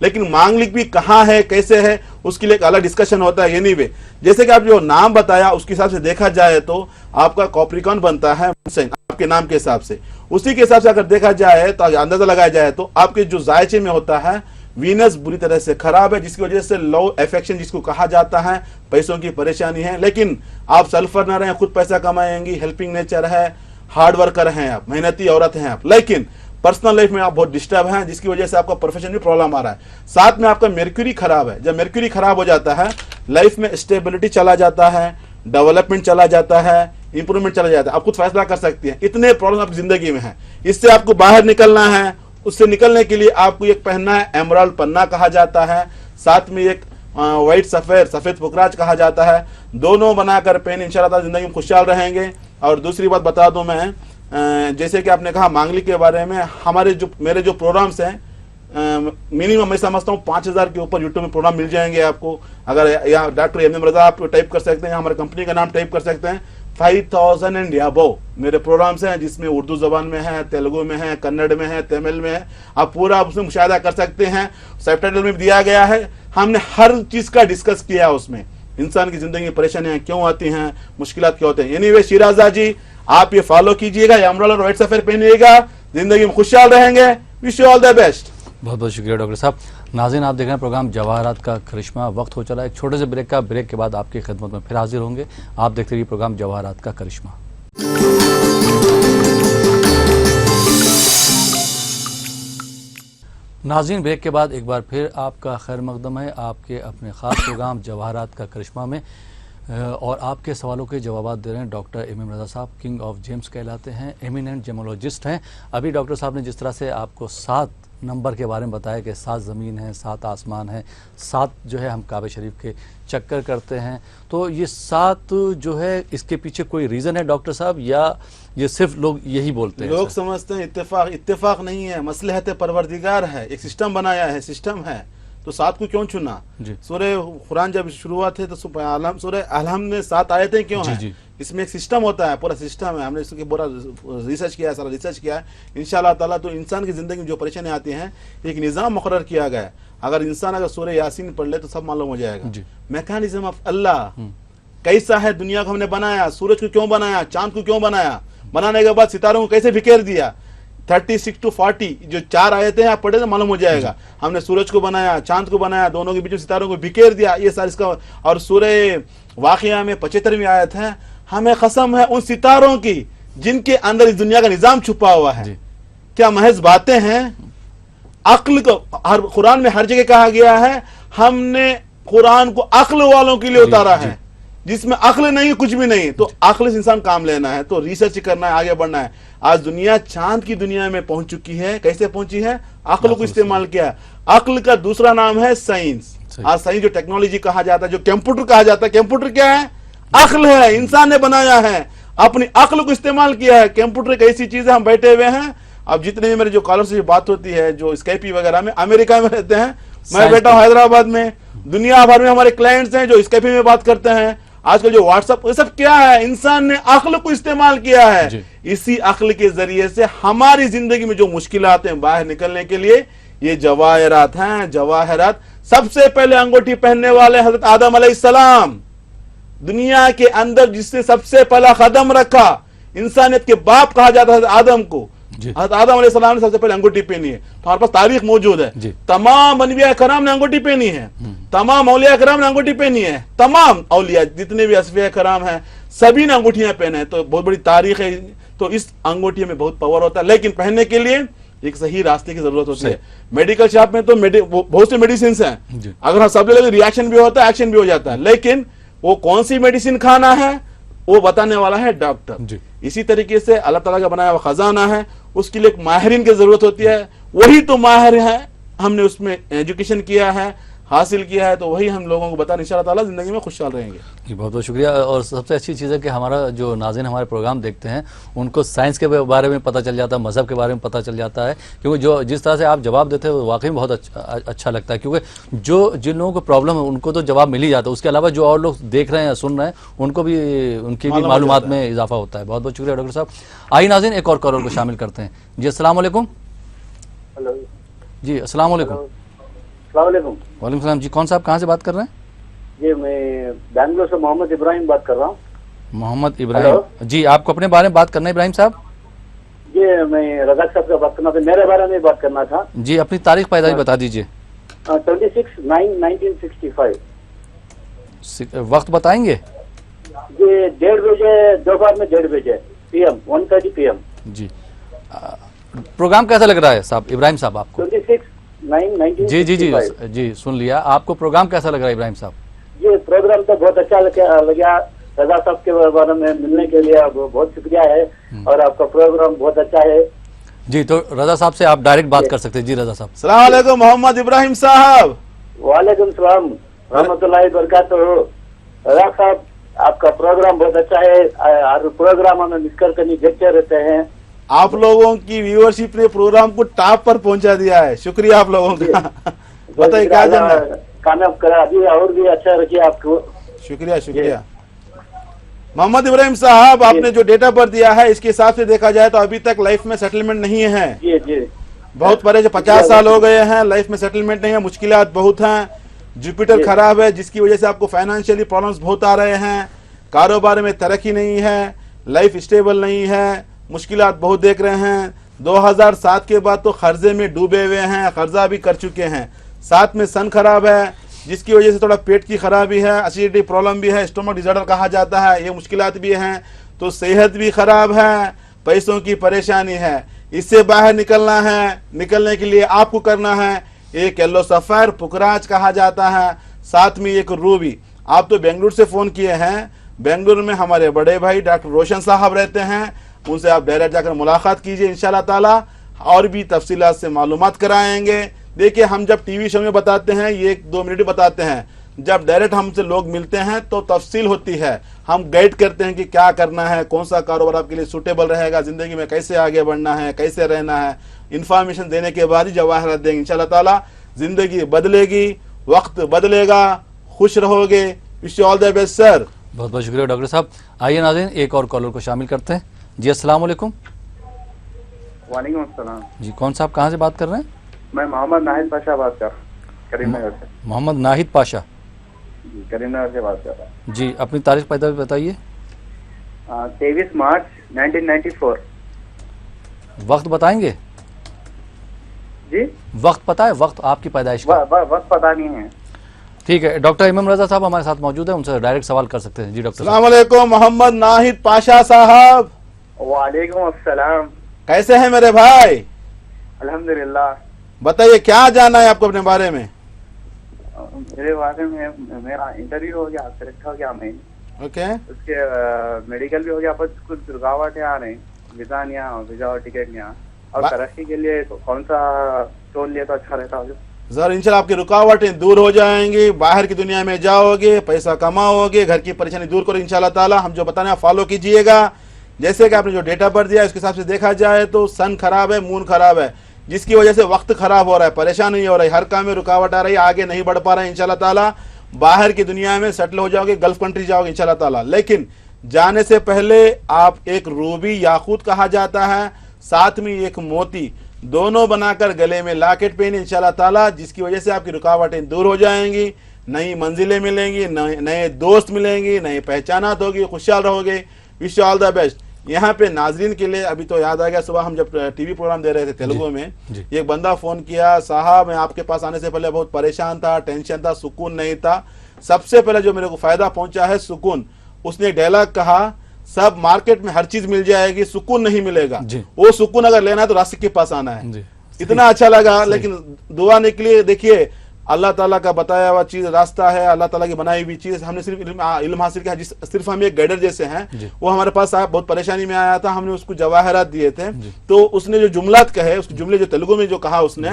लेकिन मांगलिक भी कहाँ है, कैसे है, उसके लिए एक अलग डिस्कशन होता है। एनीवे, जैसे कि आप जो नाम बताया उसके हिसाब से देखा जाए तो आपका कॉप्रिकॉन बनता है आपके नाम के हिसाब से। उसी के हिसाब से अगर देखा जाए तो अंदाजा लगाया जाए तो आपके जो जायचे में होता है, वीनस बुरी तरह से खराब है, जिसकी वजह से लो अफेक्शन जिसको कहा जाता है, पैसों की परेशानी है। लेकिन आप सल्फर न रहे, खुद पैसा कमाएंगी, हेल्पिंग नेचर है, हार्ड वर्कर हैं आप, मेहनती औरत हैं आप। लेकिन पर्सनल लाइफ में आप बहुत डिस्टर्ब हैं, जिसकी वजह से आपका प्रोफेशन में प्रॉब्लम आ रहा है। साथ में आपका मेर्क्यूरी खराब है। जब मेर्क्यूरी खराब हो जाता है, लाइफ में स्टेबिलिटी चला जाता है, डेवलपमेंट चला जाता है, इंप्रूवमेंट चला जाता है। आप खुद फैसला कर सकती हैं। इतने प्रॉब्लम आपकी जिंदगी में है, इससे आपको बाहर निकलना है। उससे निकलने के लिए आपको एक पहनना है, एमराल्ड पन्ना कहा जाता है, साथ में एक व्हाइट सफेद पुखराज कहा जाता है। दोनों बनाकर पहन, इंशाल्लाह जिंदगी में खुशहाल रहेंगे। और दूसरी बात बता दूं मैं, जैसे कि आपने कहा मांगलिक के बारे में, मेरे जो प्रोग्राम्स हैं, मिनिमम मैं समझता हूँ 5000 के ऊपर यूट्यूब में प्रोग्राम मिल जाएंगे आपको। अगर यहाँ डॉक्टर एम रजा आप टाइप कर सकते हैं, हमारे कंपनी का नाम टाइप कर सकते हैं। 5000 एंड अबव मेरे प्रोग्राम्स हैं, जिसमें उर्दू जबान में है, तेलुगु में है, कन्नड़ में है, तमिल में है। आप पूरा उसमें मुशाहिदा कर सकते हैं। सबटाइटल में दिया गया है। हमने हर चीज का डिस्कस किया है उसमें। इंसान की जिंदगी में परेशानियां क्यों आती हैं, मुश्किलात क्यों होते हैं। एनीवे शिराजा जी, आप ये फॉलो कीजिएगा, एमराल्ड और व्हाइट सफेद पहनिएगा, जिंदगी में खुशहाल रहेंगे। Wish you all the best. बहुत बहुत शुक्रिया डॉक्टर साहब। नाज़रीन, आप देख रहे हैं प्रोग्राम जवाहरात का करिश्मा। वक्त हो चला एक छोटे से ब्रेक का। ब्रेक के बाद आपकी खिदमत में फिर हाजिर होंगे। आप देखते रहिए प्रोग्राम जवाहरात का करिश्मा। नाज़रीन, ब्रेक के बाद एक बार फिर आपका खैर मकदम है आपके अपने ख़ास प्रोग्राम जवाहरात का करिश्मा में। और आपके सवालों के जवाब दे रहे हैं डॉक्टर एम रज़ा साहब। किंग ऑफ जेम्स कहलाते हैं, एमिनेंट जेमोलॉजिस्ट हैं। अभी डॉक्टर साहब ने जिस तरह से आपको 7 नंबर के बारे में बताया कि 7 ज़मीन है, 7 आसमान है, 7 जो है हम काबे शरीफ के चक्कर करते हैं, तो ये 7 जो है इसके पीछे कोई रीज़न है डॉक्टर साहब, या ये सिर्फ लोग यही बोलते हैं? लोग समझते हैं इत्तेफाक नहीं है, मसलहत परवरदिगार है, एक सिस्टम बनाया है, सिस्टम है। तो 7 को क्यों चुना? सूरह कुरान जब शुरुआत है तो सूरह अलहम में 7 आयतें क्यों हैं? इसमें एक सिस्टम होता है, पूरा सिस्टम है। हमने इसके पूरा रिसर्च किया है, सारा रिसर्च किया है। इंशाअल्लाह ताला तो इंसान की जिंदगी में जो परेशानी आती हैं, एक निज़ाम मुकर्रर किया गया है। अगर इंसान अगर सूरह यासीन पढ़ ले तो सब मालूम हो जाएगा। मैकेनिज्म ऑफ अल्लाह कैसा है, दुनिया को हमने बनाया, सूरज को क्यों बनाया, चांद को क्यों बनाया, बनाने के बाद सितारों को कैसे बिखेर दिया। 36 to 40 जो 4 आयतें हैं आप पढ़े तो मालूम हो जाएगा। हमने सूरज को बनाया, चांद को बनाया, दोनों के बीच में सितारों को बिखेर दिया, ये सारा इसका। और सूरह वाक़िया में 75वीं आयत है, हमें कसम है उन सितारों की जिनके अंदर इस दुनिया का निजाम छुपा हुआ है। क्या महज बातें हैं? अक्ल को कुरान में हर जगह कहा गया है, हमने कुरान को अक्ल वालों के लिए उतारा है। जिसमें अक्ल नहीं, कुछ भी नहीं, तो अक्ल से इंसान काम लेना है, तो रिसर्च करना है, आगे बढ़ना है। आज दुनिया चांद की दुनिया में पहुंच चुकी है, कैसे पहुंची है? अक्ल को इस्तेमाल किया है। अक्ल का दूसरा नाम है साइंस। आज साइंस जो टेक्नोलॉजी कहा जाता है, जो कंप्यूटर कहा जाता है, कंप्यूटर क्या है? अक्ल है, इंसान ने बनाया है, अपनी अक्ल को इस्तेमाल किया है। कंप्यूटर एक ऐसी चीज है, हम बैठे हुए हैं, अब जितने भी मेरे जो कॉलर से बात होती है, जो स्काइपी वगैरह में, अमेरिका में रहते हैं, मैं बैठा हूं हैदराबाद में, दुनिया भर में हमारे क्लाइंट्स हैं जो स्काइपी में बात करते हैं। आजकल जो व्हाट्सएप, ये सब क्या है? इंसान ने अक्ल को इस्तेमाल किया है। इसी अक्ल के जरिए से हमारी जिंदगी में जो मुश्किलात हैं, बाहर निकलने के लिए ये जवाहरात हैं। जवाहरात सबसे पहले अंगूठी पहनने वाले हजरत आदम अलैहिस्सलाम, दुनिया के अंदर जिससे सबसे पहला कदम रखा, इंसानियत के बाप कहा जाता है आदम को, हजरत आदम अलैहिस्सलाम ने सबसे पहले अंगूठी पहनी है। तो हमारे पास तारीख मौजूद है, तमाम अनबिया कराम ने अंगूठी पहनी है, तमाम औलिया कराम ने अंगूठी पहनी है, तमाम औलिया जितने भी असफिया कराम हैं सभी ने अंगूठियां पहने हैं। तो बहुत बड़ी तारीख है। तो इस अंगूठी में बहुत पावर होता है, लेकिन पहनने के लिए एक सही रास्ते की जरूरत होती है। मेडिकल शॉप में तो बहुत सी मेडिसिन हैं, अगर हम सब ले रिएक्शन भी होता है, एक्शन भी हो जाता है, लेकिन वो कौन सी मेडिसिन खाना है वो बताने वाला है डॉक्टर। इसी तरीके से अल्लाह ताला का बनाया हुआ खजाना है, उसके लिए एक माहिरीन की जरूरत होती है। वही तो माहिर है, हमने उसमें एजुकेशन किया है, हासिल किया है, तो वही हम लोगों को बताना, इंशाअल्लाह ताला जिंदगी में खुशहाल रहेंगे। जी बहुत बहुत शुक्रिया। और सबसे अच्छी चीज़ है कि हमारा जो नाज़रीन हमारे प्रोग्राम देखते हैं उनको साइंस के बारे में पता चल जाता है, मज़हब के बारे में पता चल जाता है, क्योंकि जो जिस तरह से आप जवाब देते हैं वो वाकई में बहुत अच्छा लगता है, क्योंकि जिन लोगों को प्रॉब्लम है उनको तो जवाब मिल ही जाता है, उसके अलावा जो और लोग देख रहे हैं सुन रहे हैं उनको भी उनकी भी मालूमात में इजाफा होता है। बहुत बहुत शुक्रिया डॉक्टर साहब। आइए नाज़रीन एक और कॉलर को शामिल करते हैं। जी अस्सलाम वालेकुम। हेलो जी अस्सलाम वालेकुम। वालेकुम सलाम। जी कौन साहब कहाँ से बात कर रहे हैं? जी मैं बैंगलोर से मोहम्मद इब्राहिम बात कर रहा हूँ। मोहम्मद इब्राहिम जी, आपको अपने बारे में बात करना है इब्राहिम साहब? जी मैं रज़ाक साहब का बात करना था, मेरे बारे में बात करना था। जी अपनी तारीख पैदाइश बता दीजिए। 26/9/1965। वक्त बताएंगे? जी 1:30 बजे, दोपहर में 1:30 बजे PM, 1:30 PM। जी प्रोग्राम कैसा लग रहा है साहब इब्राहिम साहब आपको? 26/9/1965। जी जी जी जी सुन लिया। आपको प्रोग्राम कैसा लग रहा है इब्राहिम साहब? जी प्रोग्राम तो बहुत अच्छा लगा। रज़ा साहब के बारे में मिलने के लिए बहुत शुक्रिया है, और आपका प्रोग्राम बहुत अच्छा है। जी तो रज़ा साहब से आप डायरेक्ट बात कर सकते हैं। जी रज़ा साहब। अस्सलाम वालेकुम मोहम्मद इब्राहिम साहब। वालेकुम सलाम रहमतुल्लाहि बरकातहू। रज़ा साहब आपका प्रोग्राम बहुत अच्छा है, हर प्रोग्राम हमें मिस कर नहीं देखते रहते हैं। आप लोगों की व्यूअरशिप ने प्रोग्राम को टॉप पर पहुंचा दिया है, शुक्रिया आप लोगों का। बताइए क्या जानना है? कामयाब करा, अभी और भी अच्छा रखिए आपको। शुक्रिया शुक्रिया। मोहम्मद इब्राहिम साहब, आपने जो डेट ऑफ बर्थ दिया है इसके हिसाब से देखा जाए तो अभी तक लाइफ में सेटलमेंट नहीं है। जी जी बहुत परेशान, 50 साल हो गए हैं, लाइफ में सेटलमेंट नहीं है, मुश्किलात बहुत हैं। जुपिटर खराब है जिसकी वजह से आपको फाइनेंशियली प्रॉब्लम्स बहुत आ रहे हैं, कारोबार में तरक्की नहीं है, लाइफ स्टेबल नहीं है, मुश्किलात बहुत देख रहे हैं। 2007 के बाद तो कर्जे में डूबे हुए हैं, कर्जा भी कर चुके हैं। साथ में सन खराब है जिसकी वजह से थोड़ा पेट की खराबी है, एसिडिटी प्रॉब्लम भी है, स्टोमक डिसऑर्डर कहा जाता है, ये मुश्किलात भी हैं। तो सेहत भी खराब है, पैसों की परेशानी है, इससे बाहर निकलना है। निकलने के लिए आपको करना है एक येलो सफर पुखराज कहा जाता है, साथ में एक रूबी। आप तो बेंगलुरु से फोन किए हैं, बेंगलुरु में हमारे बड़े भाई डॉक्टर रोशन साहब रहते हैं, उनसे आप डायरेक्ट जाकर मुलाकात कीजिए इंशाल्लाह ताला, और भी तफसीलात से मालूमात कराएंगे। देखिए हम जब टीवी शो में बताते हैं ये 1-2 मिनट बताते हैं, जब डायरेक्ट हमसे लोग मिलते हैं तो तफसील होती है, हम गाइड करते हैं कि क्या करना है, कौन सा कारोबार आपके लिए सूटेबल रहेगा, जिंदगी में कैसे आगे बढ़ना है, कैसे रहना है। इन्फॉर्मेशन देने के बाद ही जवाहरात देंगे इंशाल्लाह ताला। जिंदगी बदलेगी, वक्त बदलेगा, खुश रहोगे। Wish you all the best sir. बहुत बहुत शुक्रिया डॉक्टर साहब। आइए नाज़रीन एक और कॉलर को शामिल करते हैं। जी अस्सलाम वालेकुम। वालेकुम अस्सलाम। जी कौन साहब कहाँ से बात कर रहे हैं? मैं मोहम्मद नाहिद पाशा बात कर करीमनगर से। मोहम्मद नाहिद पाशा जी करीमनगर से बात कर रहा हूँ। जी अपनी तारीख पैदाइश बताइए। 23 मार्च 1994। वक्त बताएंगे? जी वक्त पता है? वक्त आपकी पैदाइश का? वक्त पता नहीं है। ठीक है, डॉक्टर इमाम रजा साहब हमारे साथ मौजूद है, उनसे डायरेक्ट सवाल कर सकते हैं। जी डॉक्टर। अस्सलाम वालेकुम मोहम्मद नाहिद पाशा साहब। वालेकुम अस्सलाम। कैसे हैं मेरे भाई? अल्हम्दुलिल्लाह। बताइए क्या जानना है आपको अपने बारे में? मेरे बारे में मेरा इंटरव्यू हो गया, सेलेक्ट हो गया मैं। ओके उसके मेडिकल भी हो गया, पर कुछ रुकावटें आ रही, वीजा नहीं आ, वीजा और टिकट नहीं आ। और तरक्की के लिए कौन सा टोल लिए तो अच्छा रहता है? सर इंशाल्लाह आपकी रुकावटें दूर हो जाएंगी, बाहर की दुनिया में जाओगे, पैसा कमाओगे, घर की परेशानी दूर करो इंशाल्लाह ताला। हम जो बताने फॉलो कीजिएगा। जैसे कि आपने जो डेटा बर्थ दिया है उसके हिसाब से देखा जाए तो सन खराब है, मून खराब है, जिसकी वजह से वक्त खराब हो रहा है, परेशानी हो रही है, हर काम में रुकावट आ रही है, आगे नहीं बढ़ पा रहे हैं इंशाल्लाह ताला। बाहर की दुनिया में सेटल हो जाओगे, गल्फ कंट्री जाओगे इंशाल्लाह ताला। लेकिन जाने से पहले आप एक रूबी याकूत कहा जाता है, साथ में एक मोती, दोनों बनाकर गले में लॉकेट पहने इंशाल्लाह ताला, जिसकी वजह से आपकी रुकावटें दूर हो जाएंगी, नई मंजिलें मिलेंगी, नए दोस्त मिलेंगी, नई पहचानात होगी, खुशहाल रहोगे। Wish all the best. यहाँ पे नाजरीन के लिए अभी तो याद आ गया, सुबह हम जब टीवी प्रोग्राम दे रहे थे तेलुगु में, एक बंदा फोन किया, साहब मैं आपके पास आने से पहले बहुत परेशान था, टेंशन था, सुकून नहीं था, सबसे पहले जो मेरे को फायदा पहुंचा है सुकून। उसने डायलॉग कहा, सब मार्केट में हर चीज मिल जाएगी, सुकून नहीं मिलेगा, वो सुकून अगर लेना है तो रास्ते के पास आना है। इतना अच्छा लगा। लेकिन दुआ निकली, देखिए अल्लाह ताला का बताया हुआ चीज रास्ता है, अल्लाह ताला की बनाई हुई चीज, हमने सिर्फ इल्म हासिल किया, सिर्फ हम एक गाइडर जैसे हैं। वो हमारे पास आया, बहुत परेशानी में आया था, हमने उसको जवाहरात दिए थे, तो उसने जो जुमलात कहे, उसके जुमले जो तेलुगु में जो कहा उसने,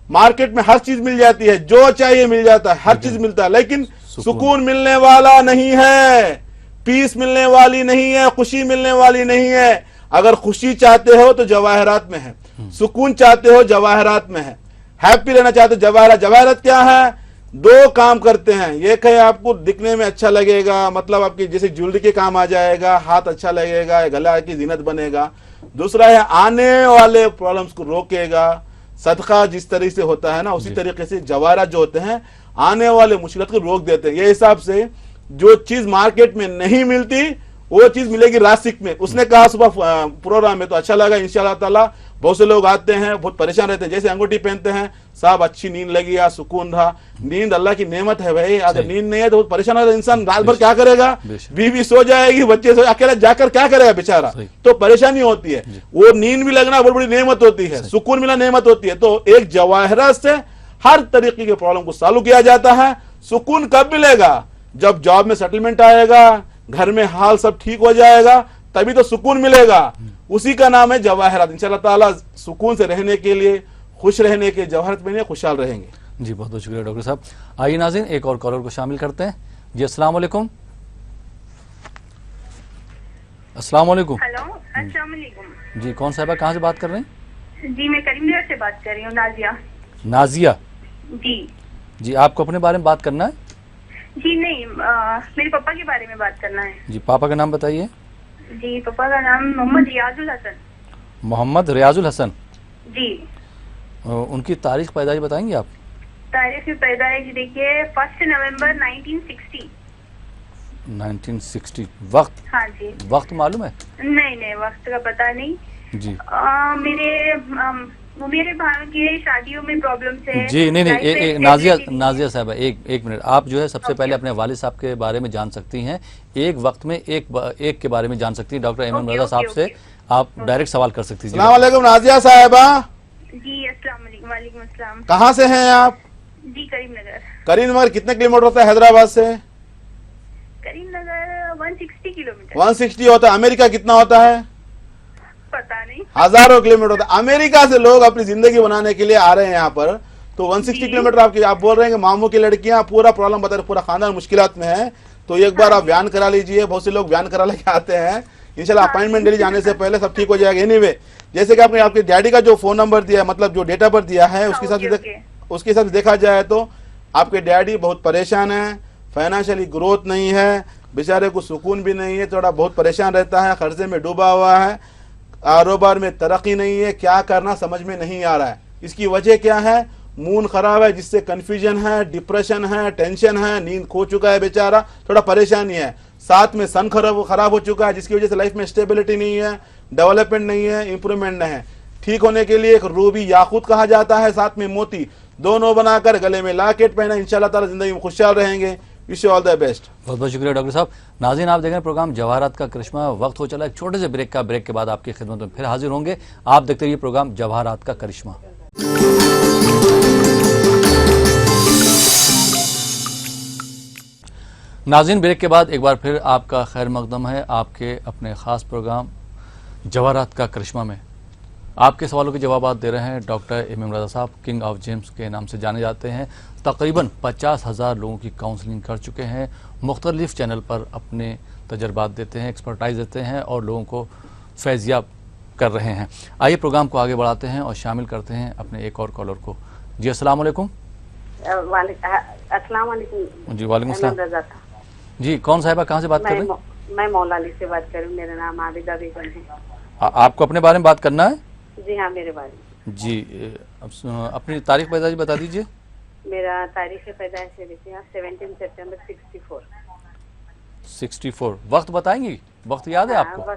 मार्केट में हर चीज मिल जाती है, जो चाहिए मिल जाता है, हर चीज मिलता है, लेकिन सुकून मिलने वाला नहीं है, पीस मिलने वाली नहीं है, खुशी मिलने वाली नहीं है। अगर खुशी चाहते हो तो जवाहरात में है, सुकून चाहते हो जवाहरात में है, हैप्पी रहना चाहते हो जवाहरात। जवाहरात क्या है? दो काम करते हैं, एक है आपको दिखने में अच्छा लगेगा, मतलब आपकी जैसे ज्वेलरी के काम आ जाएगा, हाथ अच्छा लगेगा, गला की जीनत बनेगा। दूसरा है आने वाले प्रॉब्लम्स को रोकेगा, सदका जिस तरीके से होता है ना, उसी तरीके से जवाहरात जो होते हैं आने वाले मुश्किलात को रोक देते हैं। ये हिसाब से जो चीज मार्केट में नहीं मिलती वो चीज मिलेगी रासिक में। उसने कहा सुबह प्रोग्राम में, तो अच्छा लगा इंशाल्लाह ताला। बहुत से लोग आते हैं बहुत परेशान रहते हैं, जैसे अंगूठी पहनते हैं, साहब अच्छी नींद लगी या सुकून था। नींद अल्लाह की नेमत है भाई, अगर नींद नहीं है तो परेशान होता है इंसान, रात भर क्या करेगा, बीवी सो जाएगी, बच्चे सो, अकेला जाकर क्या करेगा बेचारा, तो परेशानी होती है। वो नींद भी लगना बहुत बड़ी नेमत होती है, सुकून मिलना नेमत होती है। तो एक जवाहरात से हर तरीके के प्रॉब्लम को सॉल्व किया जाता है। सुकून कब मिलेगा? जब जॉब में सेटलमेंट आएगा, घर में हाल सब ठीक हो जाएगा, तभी तो सुकून मिलेगा। उसी का नाम है जवाहरात। इंशाल्लाह ताला सुकून से रहने के लिए, खुश रहने के जवाहरात में खुशहाल रहेंगे। जी बहुत बहुत शुक्रिया डॉक्टर साहब। आइए नाज़रीन एक और कॉलर को शामिल करते हैं। जी अस्सलाम वालेकुम। अस्सलाम वालेकुम। हेलो, अस्सलाम वालेकुम। जी कौन साहिबा कहाँ से बात कर रहे हैं? जी मैं करीमनगर से बात कर रही हूँ, नाजिया। नाजिया जी जी, आपको अपने बारे में बात करना है? जी नहीं, मेरे पापा के बारे में बात करना है। जी पापा का नाम बताइए। जी पापा का नाम मोहम्मद रियाजुल हसन। मोहम्मद रियाजुल हसन जी। उनकी तारीख पैदाइश बताएंगे आप? तारीख पैदाइश देखिए 1 नवंबर 1960। 1960। वक्त? हाँ जी। वक्त मालूम है? नहीं वक्त का पता नहीं जी। मेरे भाई की शादियों में प्रॉब्लम है जी। नहीं नाजिया साहब एक मिनट, आप जो है सबसे पहले अपने वालिद साहब के बारे में जान सकती हैं, एक वक्त में एक के बारे में जान सकती हैं। डॉक्टर एमन रजा साहब से आप डायरेक्ट सवाल कर सकती हैं। अस्सलाम वालेकुम नाजिया साहिबा। जी अस्सलाम वालेकुम। वालेकुम अस्सलाम। कहाँ से हैं आप? जी करीमनगर। करीमनगर कितने किलोमीटर होता है हैदराबाद से? करीमनगर 160 किलोमीटर। 160 होता है। अमेरिका कितना होता है? पता नहीं, हजारों किलोमीटर होता है। अमेरिका से लोग अपनी जिंदगी बनाने के लिए आ रहे हैं यहाँ पर, तो 160 किलोमीटर आप बोल रहे हैं कि मामू की लड़कियां पूरा प्रॉब्लम बता रहे, पूरा खानदान मुश्किलात में है, तो एक बार आप बयान करा लीजिए। बहुत से लोग बयान करा लेके आते हैं, इंशाल्लाह अपॉइंटमेंट ले जाने से पहले सब ठीक हो जाएगा। एनीवे, जैसे कि आपने आपके डैडी का जो फोन नंबर दिया, मतलब जो डेट ऑफ बर्थ दिया है, उसके हिसाब से देखा जाए तो आपके डैडी बहुत परेशान है, फाइनेंशियली ग्रोथ नहीं है, बेचारे को सुकून भी नहीं है, थोड़ा बहुत परेशान रहता है, कर्जे में डूबा हुआ है, कारोबार में तरक्की नहीं है, क्या करना समझ में नहीं आ रहा है। इसकी वजह क्या है? मूड खराब है, जिससे कंफ्यूजन है, डिप्रेशन है, टेंशन है, नींद खो चुका है बेचारा, थोड़ा परेशानी है, साथ में सन खराब हो चुका है, जिसकी वजह से लाइफ में स्टेबिलिटी नहीं है, डेवलपमेंट नहीं है, इंप्रूवमेंट नहीं है। ठीक होने के लिए एक रूबी याकूत कहा जाता है, साथ में मोती, दोनों बनाकर गले में लॉकेट पहना, इंशाल्लाह ताला जिंदगी में खुशहाल रहेंगे। Wish you all the best. बहुत बहुत शुक्रिया डॉक्टर साहब। नाज़रीन आप देख रहे हैं प्रोग्राम जवाहरात का करिश्मा। वक्त हो चला एक छोटे से ब्रेक का, ब्रेक के बाद आपकी खिदमत में फिर हाजिर होंगे। आप देखते रहिए प्रोग्राम जवाहरात का करिश्मा। नाज़रीन, ब्रेक के बाद एक बार फिर आपका खैर मकदम है आपके अपने ख़ास प्रोग्राम जवाहरात का करिश्मा में। आपके सवालों के जवाब दे रहे हैं डॉक्टर एम रज़ा साहब, किंग ऑफ जेम्स के नाम से जाने जाते हैं। तकरीबन 50,000 लोगों की काउंसलिंग कर चुके हैं, मुख्तलिफ चैनल पर अपने तजर्बात देते हैं, एक्सपर्टाइज देते हैं और लोगों को फैज़याब कर रहे हैं। आइए प्रोग्राम को आगे बढ़ाते हैं और शामिल करते हैं अपने एक और कॉलर को। जी अस्सलाम वालेकुम। अस्सलाम वालेकुम। जी वालेकुम अहमद सलाम। रज़ा था। जी कौन साहिबा कहाँ से बात कर रहे हैं? मैं मौलाली से बात कर रही हूँ, मेरा नाम आबिदा बेगम है। आपको अपने बारे में बात करना है? जी हाँ, मेरे बारे में। जी अपनी तारीख पैदाइश बता दीजिए। मेरा तारीख पैदाइश है 17 सितंबर 64। 64। वक्त बताएंगी? वक्त याद है आपको?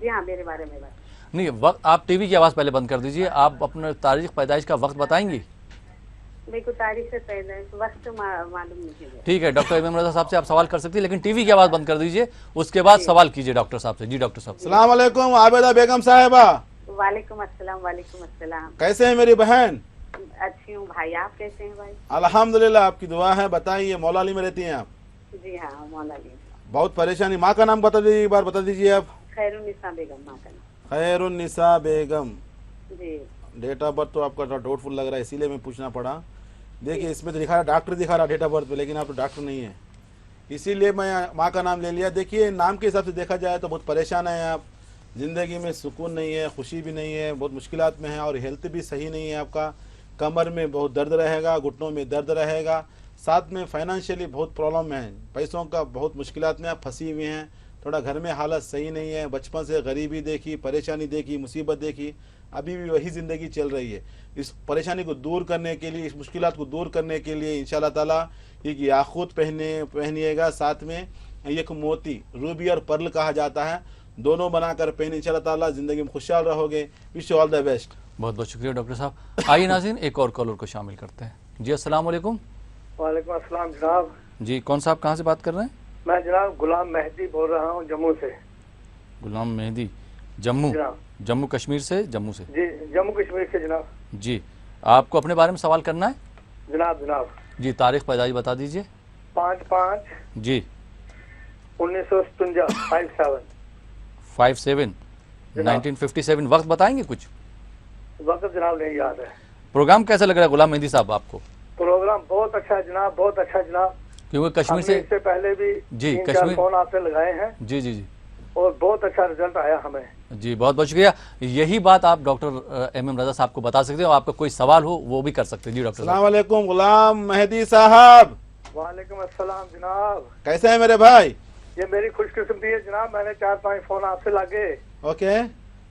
जी हाँ, मेरे बारे में बात नहीं, वक्त आप टीवी की आवाज़ पहले बंद कर दीजिए। आप अपने तारीख पैदाइश का वक्त बताएंगी? मेरे को तारीख से पैदाइश वक्त मालूम नहीं है। ठीक है, डॉक्टर एम रज़ा साहब से आप सवाल कर सकती है, लेकिन टीवी की आवाज़ बंद कर दीजिए, उसके बाद सवाल कीजिए डॉक्टर साहब से। जी डॉक्टर साहब। अस्सलाम वालेकुम आबिदा बेगम साहिबा। वालेकुम अस्सलाम। वालेकुम अस्सलाम। कैसे हैं मेरी बहन? अच्छी हूँ भाई, आप कैसे हैं भाई? अल्हम्दुलिल्लाह, आपकी दुआ है। बताइए, मौलाली में रहती हैं आप? जी हाँ, मौलाली। बहुत परेशानी। माँ का नाम बता दीजिए, एक बार बता दीजिए आप। खैरुन्निसा बेगम माँ का नाम। खैरुन्निसा बेगम। जी। डेट ऑफ बर्थ तो आपका डाउटफुल लग रहा है, इसीलिए मैं पूछना पड़ा। देखिए इसमें तो लिखा रहा डॉक्टर दिखा रहा डेट ऑफ बर्थ पे, लेकिन आप तो डॉक्टर नहीं है, इसीलिए मैं माँ का नाम ले लिया। देखिए नाम के हिसाब से देखा जाए तो बहुत परेशान है आप, ज़िंदगी में सुकून नहीं है, खुशी भी नहीं है, बहुत मुश्किलात में है और हेल्थ भी सही नहीं है आपका। कमर में बहुत दर्द रहेगा, घुटनों में दर्द रहेगा, साथ में फाइनेंशियली बहुत प्रॉब्लम है, पैसों का बहुत मुश्किलात में आप फंसी हुई हैं। थोड़ा घर में हालत सही नहीं है, बचपन से गरीबी देखी, परेशानी देखी, मुसीबत देखी, अभी भी वही ज़िंदगी चल रही है। इस परेशानी को दूर करने के लिए, इस मुश्किलात को दूर करने के लिए इंशाल्लाह ताला एक याकूत पहनिएगा, साथ में एक मोती, रूबी और पर्ल कहा जाता है, दोनों बनाकर पहने, इंशाल्लाह ताला ज़िंदगी में खुशहाल रहोगे। Wish you all the best. बहुत बहुत शुक्रिया डॉक्टर साहब। आइए नाज़रीन, एक और कॉलर को शामिल करते हैं। जी अस्सलाम वालेकुम। वालेकुम अस्सलाम जनाब। जी कौन साहब कहाँ से बात कर रहे हैं? मैं जनाब गुलाम मेहदी बोल रहा हूँ, जम्मू से। गुलाम मेहदी, जम्मू? जम्मू कश्मीर से? जम्मू से जी, जम्मू कश्मीर से जनाब। जी आपको अपने बारे में सवाल करना है? जनाब। जी तारीख पैदाइश बता दीजिए। 5/5 जी 1957। 57 1957। वक्त बताएंगे कुछ? वक्त जनाब नहीं याद है। प्रोग्राम कैसा लग रहा है गुलाम मेहदी साहब आपको? प्रोग्राम बहुत अच्छा है जनाब, बहुत अच्छा जनाब। क्योंकि कश्मीर से इससे पहले भी जी 3-4 फोन आपसे लगाए हैं। जी और बहुत अच्छा रिजल्ट आया हमें। जी बहुत बहुत शुक्रिया। यही बात आप डॉक्टर एम रज़ा साहब को बता सकते हैं, और आपका कोई सवाल हो वो भी कर सकते हैं। जी डॉक्टर अस्सलाम वालेकुम गुलाम मेहदी साहब। वालेकुम अस्सलाम जनाब। कैसे हैं मेरे भाई? ये मेरी खुशकिस्मती है जनाब, मैंने 4-5 फोन आपसे लागे। ओके,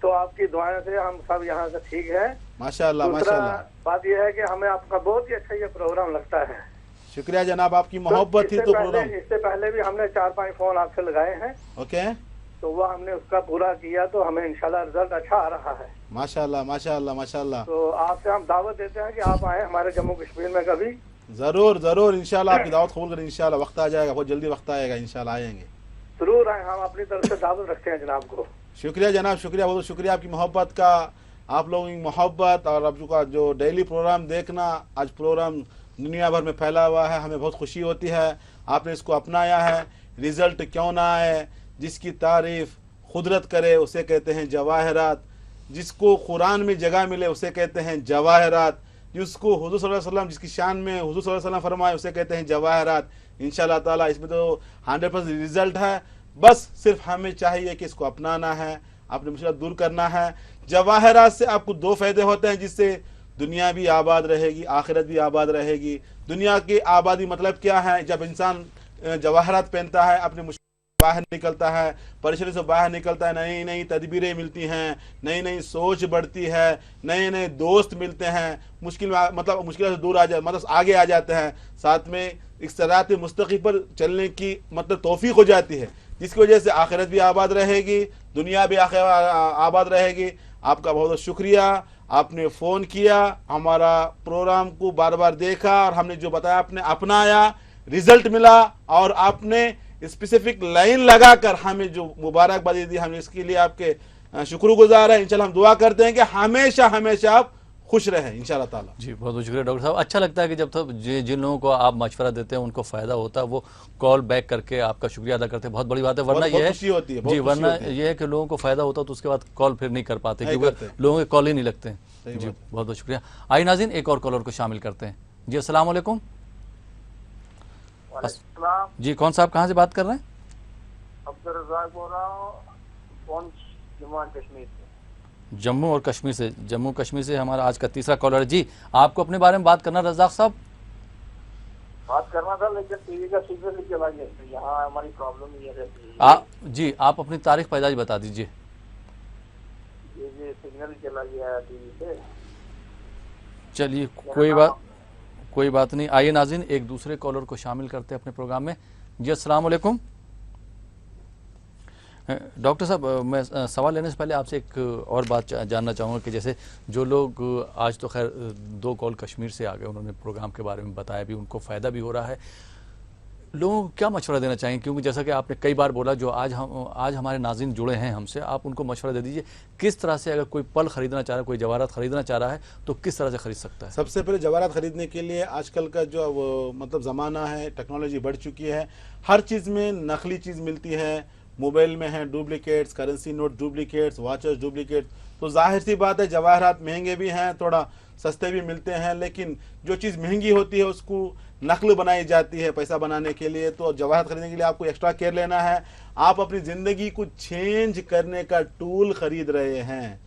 तो आपकी दुआओं से हम सब यहाँ से ठीक है, माशाल्लाह दूसरा माशाल्लाह। बात यह है कि हमें आपका बहुत ही अच्छा ये प्रोग्राम लगता है। शुक्रिया जनाब, आपकी मोहब्बत थी तो प्रोग्राम। इससे पहले भी हमने 4-5 फोन आपसे लगाए हैं। ओके, तो वो हमने उसका पूरा किया, तो हमें इंशाल्लाह रिजल्ट अच्छा आ रहा है। माशाल्लाह माशाल्लाह माशाल्लाह। तो आपसे हम दावत देते हैं कि आप आए हमारे जम्मू कश्मीर में कभी। जरूर जरूर इंशाल्लाह, आपकी दावत कबूल करें इंशाल्लाह। वक्त आ जाएगा, बहुत जल्दी वक्त आएगा, इंशाल्लाह आएंगे। जरूर आए, हम अपनी तरफ से दावत रखते हैं जनाब को। शुक्रिया जनाब, शुक्रिया, बहुत शुक्रिया आपकी मोहब्बत का, आप लोगों की मोहब्बत और आपका जो डेली प्रोग्राम देखना। आज प्रोग्राम दुनिया भर में फैला हुआ है, हमें बहुत खुशी होती है आपने इसको अपनाया है। रिजल्ट क्यों ना आए, जिसकी तारीफ खुदरत करे उसे कहते हैं जवाहरात, जिसको कुरान में जगह मिले उसे कहते हैं जवाहरात, जिसको हुजूर सल्लल्लाहु अलैहि वसल्लम जिसकी शान में हुजूर सल्लल्लाहु अलैहि वसल्लम फरमाए उसे कहते हैं जवाहरात। इंशाल्लाह ताला इसमें तो 100% रिजल्ट है, बस सिर्फ हमें चाहिए कि इसको अपनाना है, अपनी मुश्किल दूर करना है। जवाहरात से आपको 2 फायदे होते हैं, जिससे दुनिया भी आबाद रहेगी, आखिरत भी आबाद रहेगी। दुनिया की आबादी मतलब क्या है? जब इंसान जवाहरात पहनता है, अपने मुश्किल बाहर निकलता है, परेशानी से बाहर निकलता है, नई नई तदबीरें मिलती हैं, नई नई सोच बढ़ती है, नए नए दोस्त मिलते हैं, मतलब मुश्किल से दूर आ जाए, मतलब आगे आ जाते हैं, साथ में एक सिरात मुस्तकीम पर चलने की मतलब तौफीक हो जाती है, जिसकी वजह से आखिरत भी आबाद रहेगी, दुनिया भी आबाद रहेगी। आपका बहुत बहुत शुक्रिया, आपने फ़ोन किया, हमारा प्रोग्राम को बार बार देखा और हमने जो बताया आपने अपनाया, रिजल्ट मिला और आपने स्पेसिफिक लाइन लगाकर हमें जो मुबारकबादी दी, हमने इसके लिए आपके शुक्रगुजार है। इंशाल्लाह हम दुआ करते हैं कि हमेशा हमेशा आप खुश रहें इंशाल्लाह ताला। जी बहुत बहुत शुक्रिया डॉक्टर साहब। अच्छा लगता है कि जब तक जिन लोगों को आप मशवरा देते हैं उनको फ़ायदा होता है वो कॉल बैक करके आपका शुक्रिया अदा करते हैं, बहुत बड़ी बात है। वरना बहुत ये खुशी होती है, बहुत जी खुशी वरना होती है। ये है कि लोगों को फ़ायदा होता तो उसके बाद कॉल फिर नहीं कर पाते, नहीं क्योंकि करते। लोगों के कॉल ही नहीं लगते हैं। सही जी बात। बहुत बहुत शुक्रिया। आइए नाज़रीन एक और कॉलर को शामिल करते हैं। जी अस्सलाम वालेकुम। जी कौन साहब कहाँ से बात कर रहे हैं? अब्दुल रज़ाक बोल रहा हूँ, जम्मू एंड कश्मीर से। जम्मू और कश्मीर से। जम्मू कश्मीर से हमारा आज का तीसरा कॉलर है। जी आपको अपने बारे में बात करना रज़ाक साहब? बात करना था लेकिन टीवी का सिग्नल ही चला गया, यहाँ हमारी प्रॉब्लम ये रहती है। जी आप अपनी तारीख पैदाइश बता दीजिए। ये सिग्नल ही चला गया टीवी से। चलिए कोई बात नहीं। आइए नाज़रीन एक दूसरे कॉलर को शामिल करते हैं अपने प्रोग्राम में। जी अस्सलाम वालेकुम। डॉक्टर साहब मैं सवाल लेने से पहले आपसे एक और बात जानना चाहूँगा कि जैसे जो लोग आज तो खैर 2 कॉल कश्मीर से आ गए, उन्होंने प्रोग्राम के बारे में बताया भी, उनको फ़ायदा भी हो रहा है, लोगों को क्या मशवरा देना चाहिए? क्योंकि जैसा कि आपने कई बार बोला जो आज हमारे नाज़रीन जुड़े हैं हमसे, आप उनको मशवरा दे दीजिए किस तरह से, अगर कोई पल ख़रीदना चाह रहा है, कोई जवाहरात ख़रीदना चाह रहा है तो किस तरह से ख़रीद सकता है? सबसे पहले जवाहरात खरीदने के लिए आजकल का जो मतलब ज़माना है, टेक्नोलॉजी बढ़ चुकी है, हर चीज़ में नकली चीज़ मिलती है। मोबाइल में है duplicates, currency note duplicates, watches duplicates, तो जाहिर सी बात है जवाहरात महंगे भी हैं, थोड़ा सस्ते भी मिलते हैं, लेकिन जो चीज़ महंगी होती है उसको नकल बनाई जाती है पैसा बनाने के लिए। तो जवाहरात खरीदने के लिए आपको एक्स्ट्रा केयर लेना है। आप अपनी ज़िंदगी को चेंज करने का टूल खरीद रहे हैं।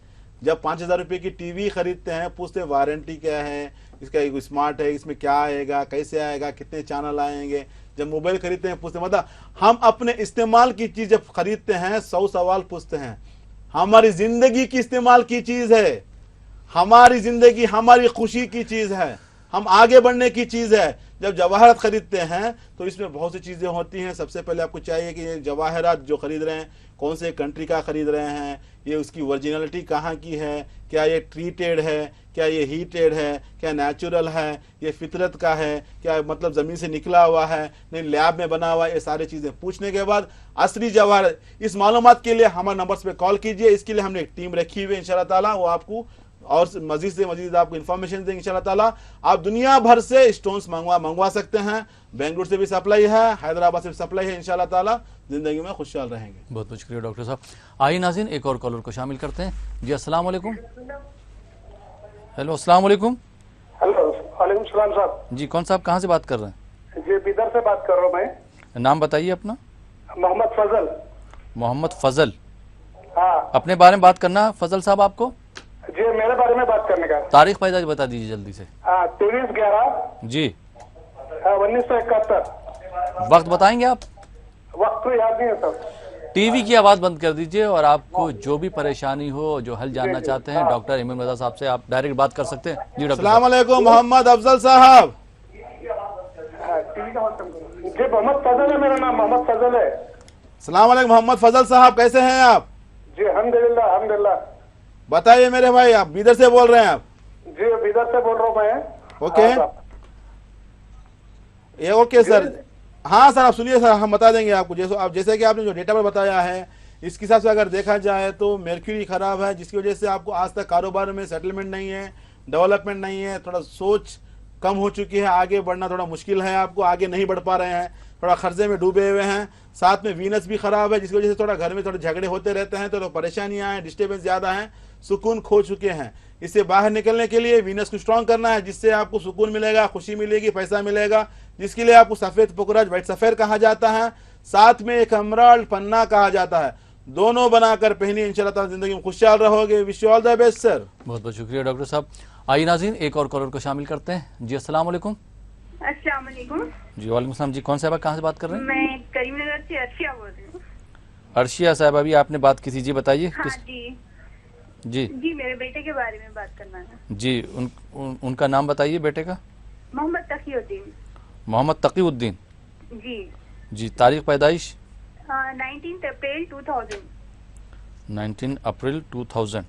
जब 5,000 रुपये की टीवी खरीदते हैं, पूछते वारंटी क्या है, इसका एक स्मार्ट है, इसमें क्या आएगा, कैसे आएगा, कितने चैनल आएंगे। जब मोबाइल खरीदते हैं पूछते, मतलब हम अपने इस्तेमाल की चीज़ जब खरीदते हैं 100 सवाल पूछते हैं। हमारी ज़िंदगी की इस्तेमाल की चीज़ है, हमारी ज़िंदगी हमारी खुशी की चीज़ है, हम आगे बढ़ने की चीज़ है। जब जवाहरात खरीदते हैं तो इसमें बहुत सी चीज़ें होती हैं। सबसे पहले आपको चाहिए कि ये जवाहरात जो खरीद रहे हैं कौन से कंट्री का खरीद रहे हैं, ये उसकी ओरिजिनलिटी कहाँ की है, क्या ये ट्रीटेड है, क्या ये हीटेड है, क्या नेचुरल है, ये फितरत का है, क्या मतलब ज़मीन से निकला हुआ है, नहीं लैब में बना हुआ है। ये सारी चीज़ें पूछने के बाद असली जवाहरात, इस मालूमात के लिए हमारे नंबर्स पे कॉल कीजिए। इसके लिए हमने एक टीम रखी हुई है इंशाल्लाह ताला, वो आपको और मजीद से मजीद आपको इन्फॉर्मेशन देंगे इंशाल्लाह ताला। आप दुनिया भर से स्टोन्स मंगवा सकते हैं, बेंगलुरु से भी सप्लाई है, हैदराबाद से भी सप्लाई है। इंशाल्लाह ताला ज़िंदगी में खुशहाल रहेंगे। बहुत बहुत शुक्रिया डॉक्टर साहब। आइए नाज़रीन एक और कॉलर को शामिल करते हैं। जी अस्सलाम वालेकुम। हेलो अस्सलाम वालेकुम। हेलो वालेकुम सलाम साहब। जी कौन साहब कहाँ से बात कर रहे हैं? जी बिदर से बात कर रहा हूँ मैं। नाम बताइए अपना। मोहम्मद फजल। मोहम्मद फजल। हाँ अपने बारे में बात करना फजल साहब आपको? जी मेरे बारे में बात करने का। तारीख पैदाइश बता दीजिए जल्दी से। 23/11 जी 1971। वक्त बताएंगे आप? वक्त तो याद नहीं है सर। टीवी की आवाज़ बंद कर दीजिए और आपको जो भी परेशानी हो, जो हल जानना चाहते हैं डॉक्टर इमाम रज़ा साहब से आप डायरेक्ट बात कर सकते हैं। जी डॉक्टर अस्सलाम वालेकुम मोहम्मद अफजल साहब। जी मोहम्मद फजल है, मेरा नाम मोहम्मद फजल है। अस्सलाम वालेकुम मोहम्मद फजल साहब, कैसे हैं आप? जी अल्हम्दुलिल्लाह अल्हम्दुलिल्लाह। बताइए मेरे भाई, आप बीदर से बोल रहे हैं? आप जी बिदर से बोल रहा हूँ मैं। ओके ये ओके सर। हाँ सर आप सुनिए सर, हम बता देंगे आपको। जैसे कि आपने जो डेटा पर बताया है इसके हिसाब से अगर देखा जाए तो मर्क्यूरी खराब है, जिसकी वजह से आपको आज तक कारोबार में सेटलमेंट नहीं है, डेवलपमेंट नहीं है, थोड़ा सोच कम हो चुकी है, आगे बढ़ना थोड़ा मुश्किल है, आपको आगे नहीं बढ़ पा रहे हैं, थोड़ा खर्चे में डूबे हुए हैं। साथ में वीनस भी खराब है, जिसकी वजह से थोड़ा घर में थोड़े झगड़े होते रहते हैं, तो परेशानियां हैं, डिस्टर्बेंस ज़्यादा हैं, सुकून खो चुके हैं। इससे बाहर निकलने के लिए वीनस को स्ट्रॉन्ग करना है, जिससे आपको सुकून मिलेगा, खुशी मिलेगी, पैसा मिलेगा, जिसके लिए आपको सफ़ेद पुकराज वाइट सफ़ेद कहा जाता है, साथ में एक एमराल्ड पन्ना कहा जाता है, दोनों बनाकर पहनिए, इंशाल्लाह ताला जिंदगी में खुशहाल रहोगे। Wish you all the best sir. बहुत बहुत शुक्रिया डॉक्टर साहब। आइए नाज़रीन एक और कॉलर को शामिल करते हैं। जी अस्सलाम वालेकुम। अस्सलाम वालेकुम। जी वालेकुम सलाम। जी कौन साहबा कहाँ से बात कर रहे हैं? मैं करीमनगर से अर्शिया बोल रही हूँ। अर्शिया साहब अभी आपने बात की थी, जी बताइए। हाँ जी जी मेरे बेटे के बारे में बात करना है जी। उनका नाम बताइए बेटे का। मोहम्मद तकीउद्दीन। मोहम्मद तकीउद्दीन जी जी। तारीख पैदाइश 19 अप्रैल 2000। 19 अप्रैल 2000।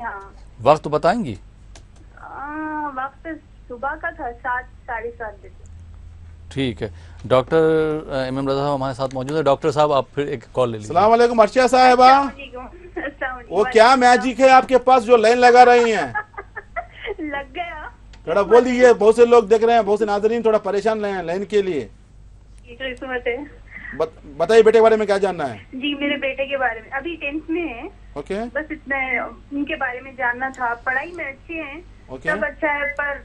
हाँ वक्त बताएंगी? वक्त सुबह का था 7 साढ़े 7 बजे। ठीक है। डॉक्टर इमाम रज़ा साहब हमारे साथ मौजूद है। डॉक्टर साहब आप फिर एक कॉल ले लीजिए। अस्सलाम वालेकुम अर्शिया साहिबा। वो क्या मैजिक है आपके पास जो लाइन लगा रही हैं? थोड़ा बोल दीजिए, बहुत से लोग देख रहे हैं, बहुत से नाज़रीन थोड़ा परेशान रहे हैं लाइन के लिए। बताइए बेटे के बारे में क्या जानना है? जी मेरे बेटे के बारे में, अभी 10th में है। ओके, बस इतना उनके बारे में जानना था। पढ़ाई में अच्छे हैं, ओके, सब अच्छा है, पर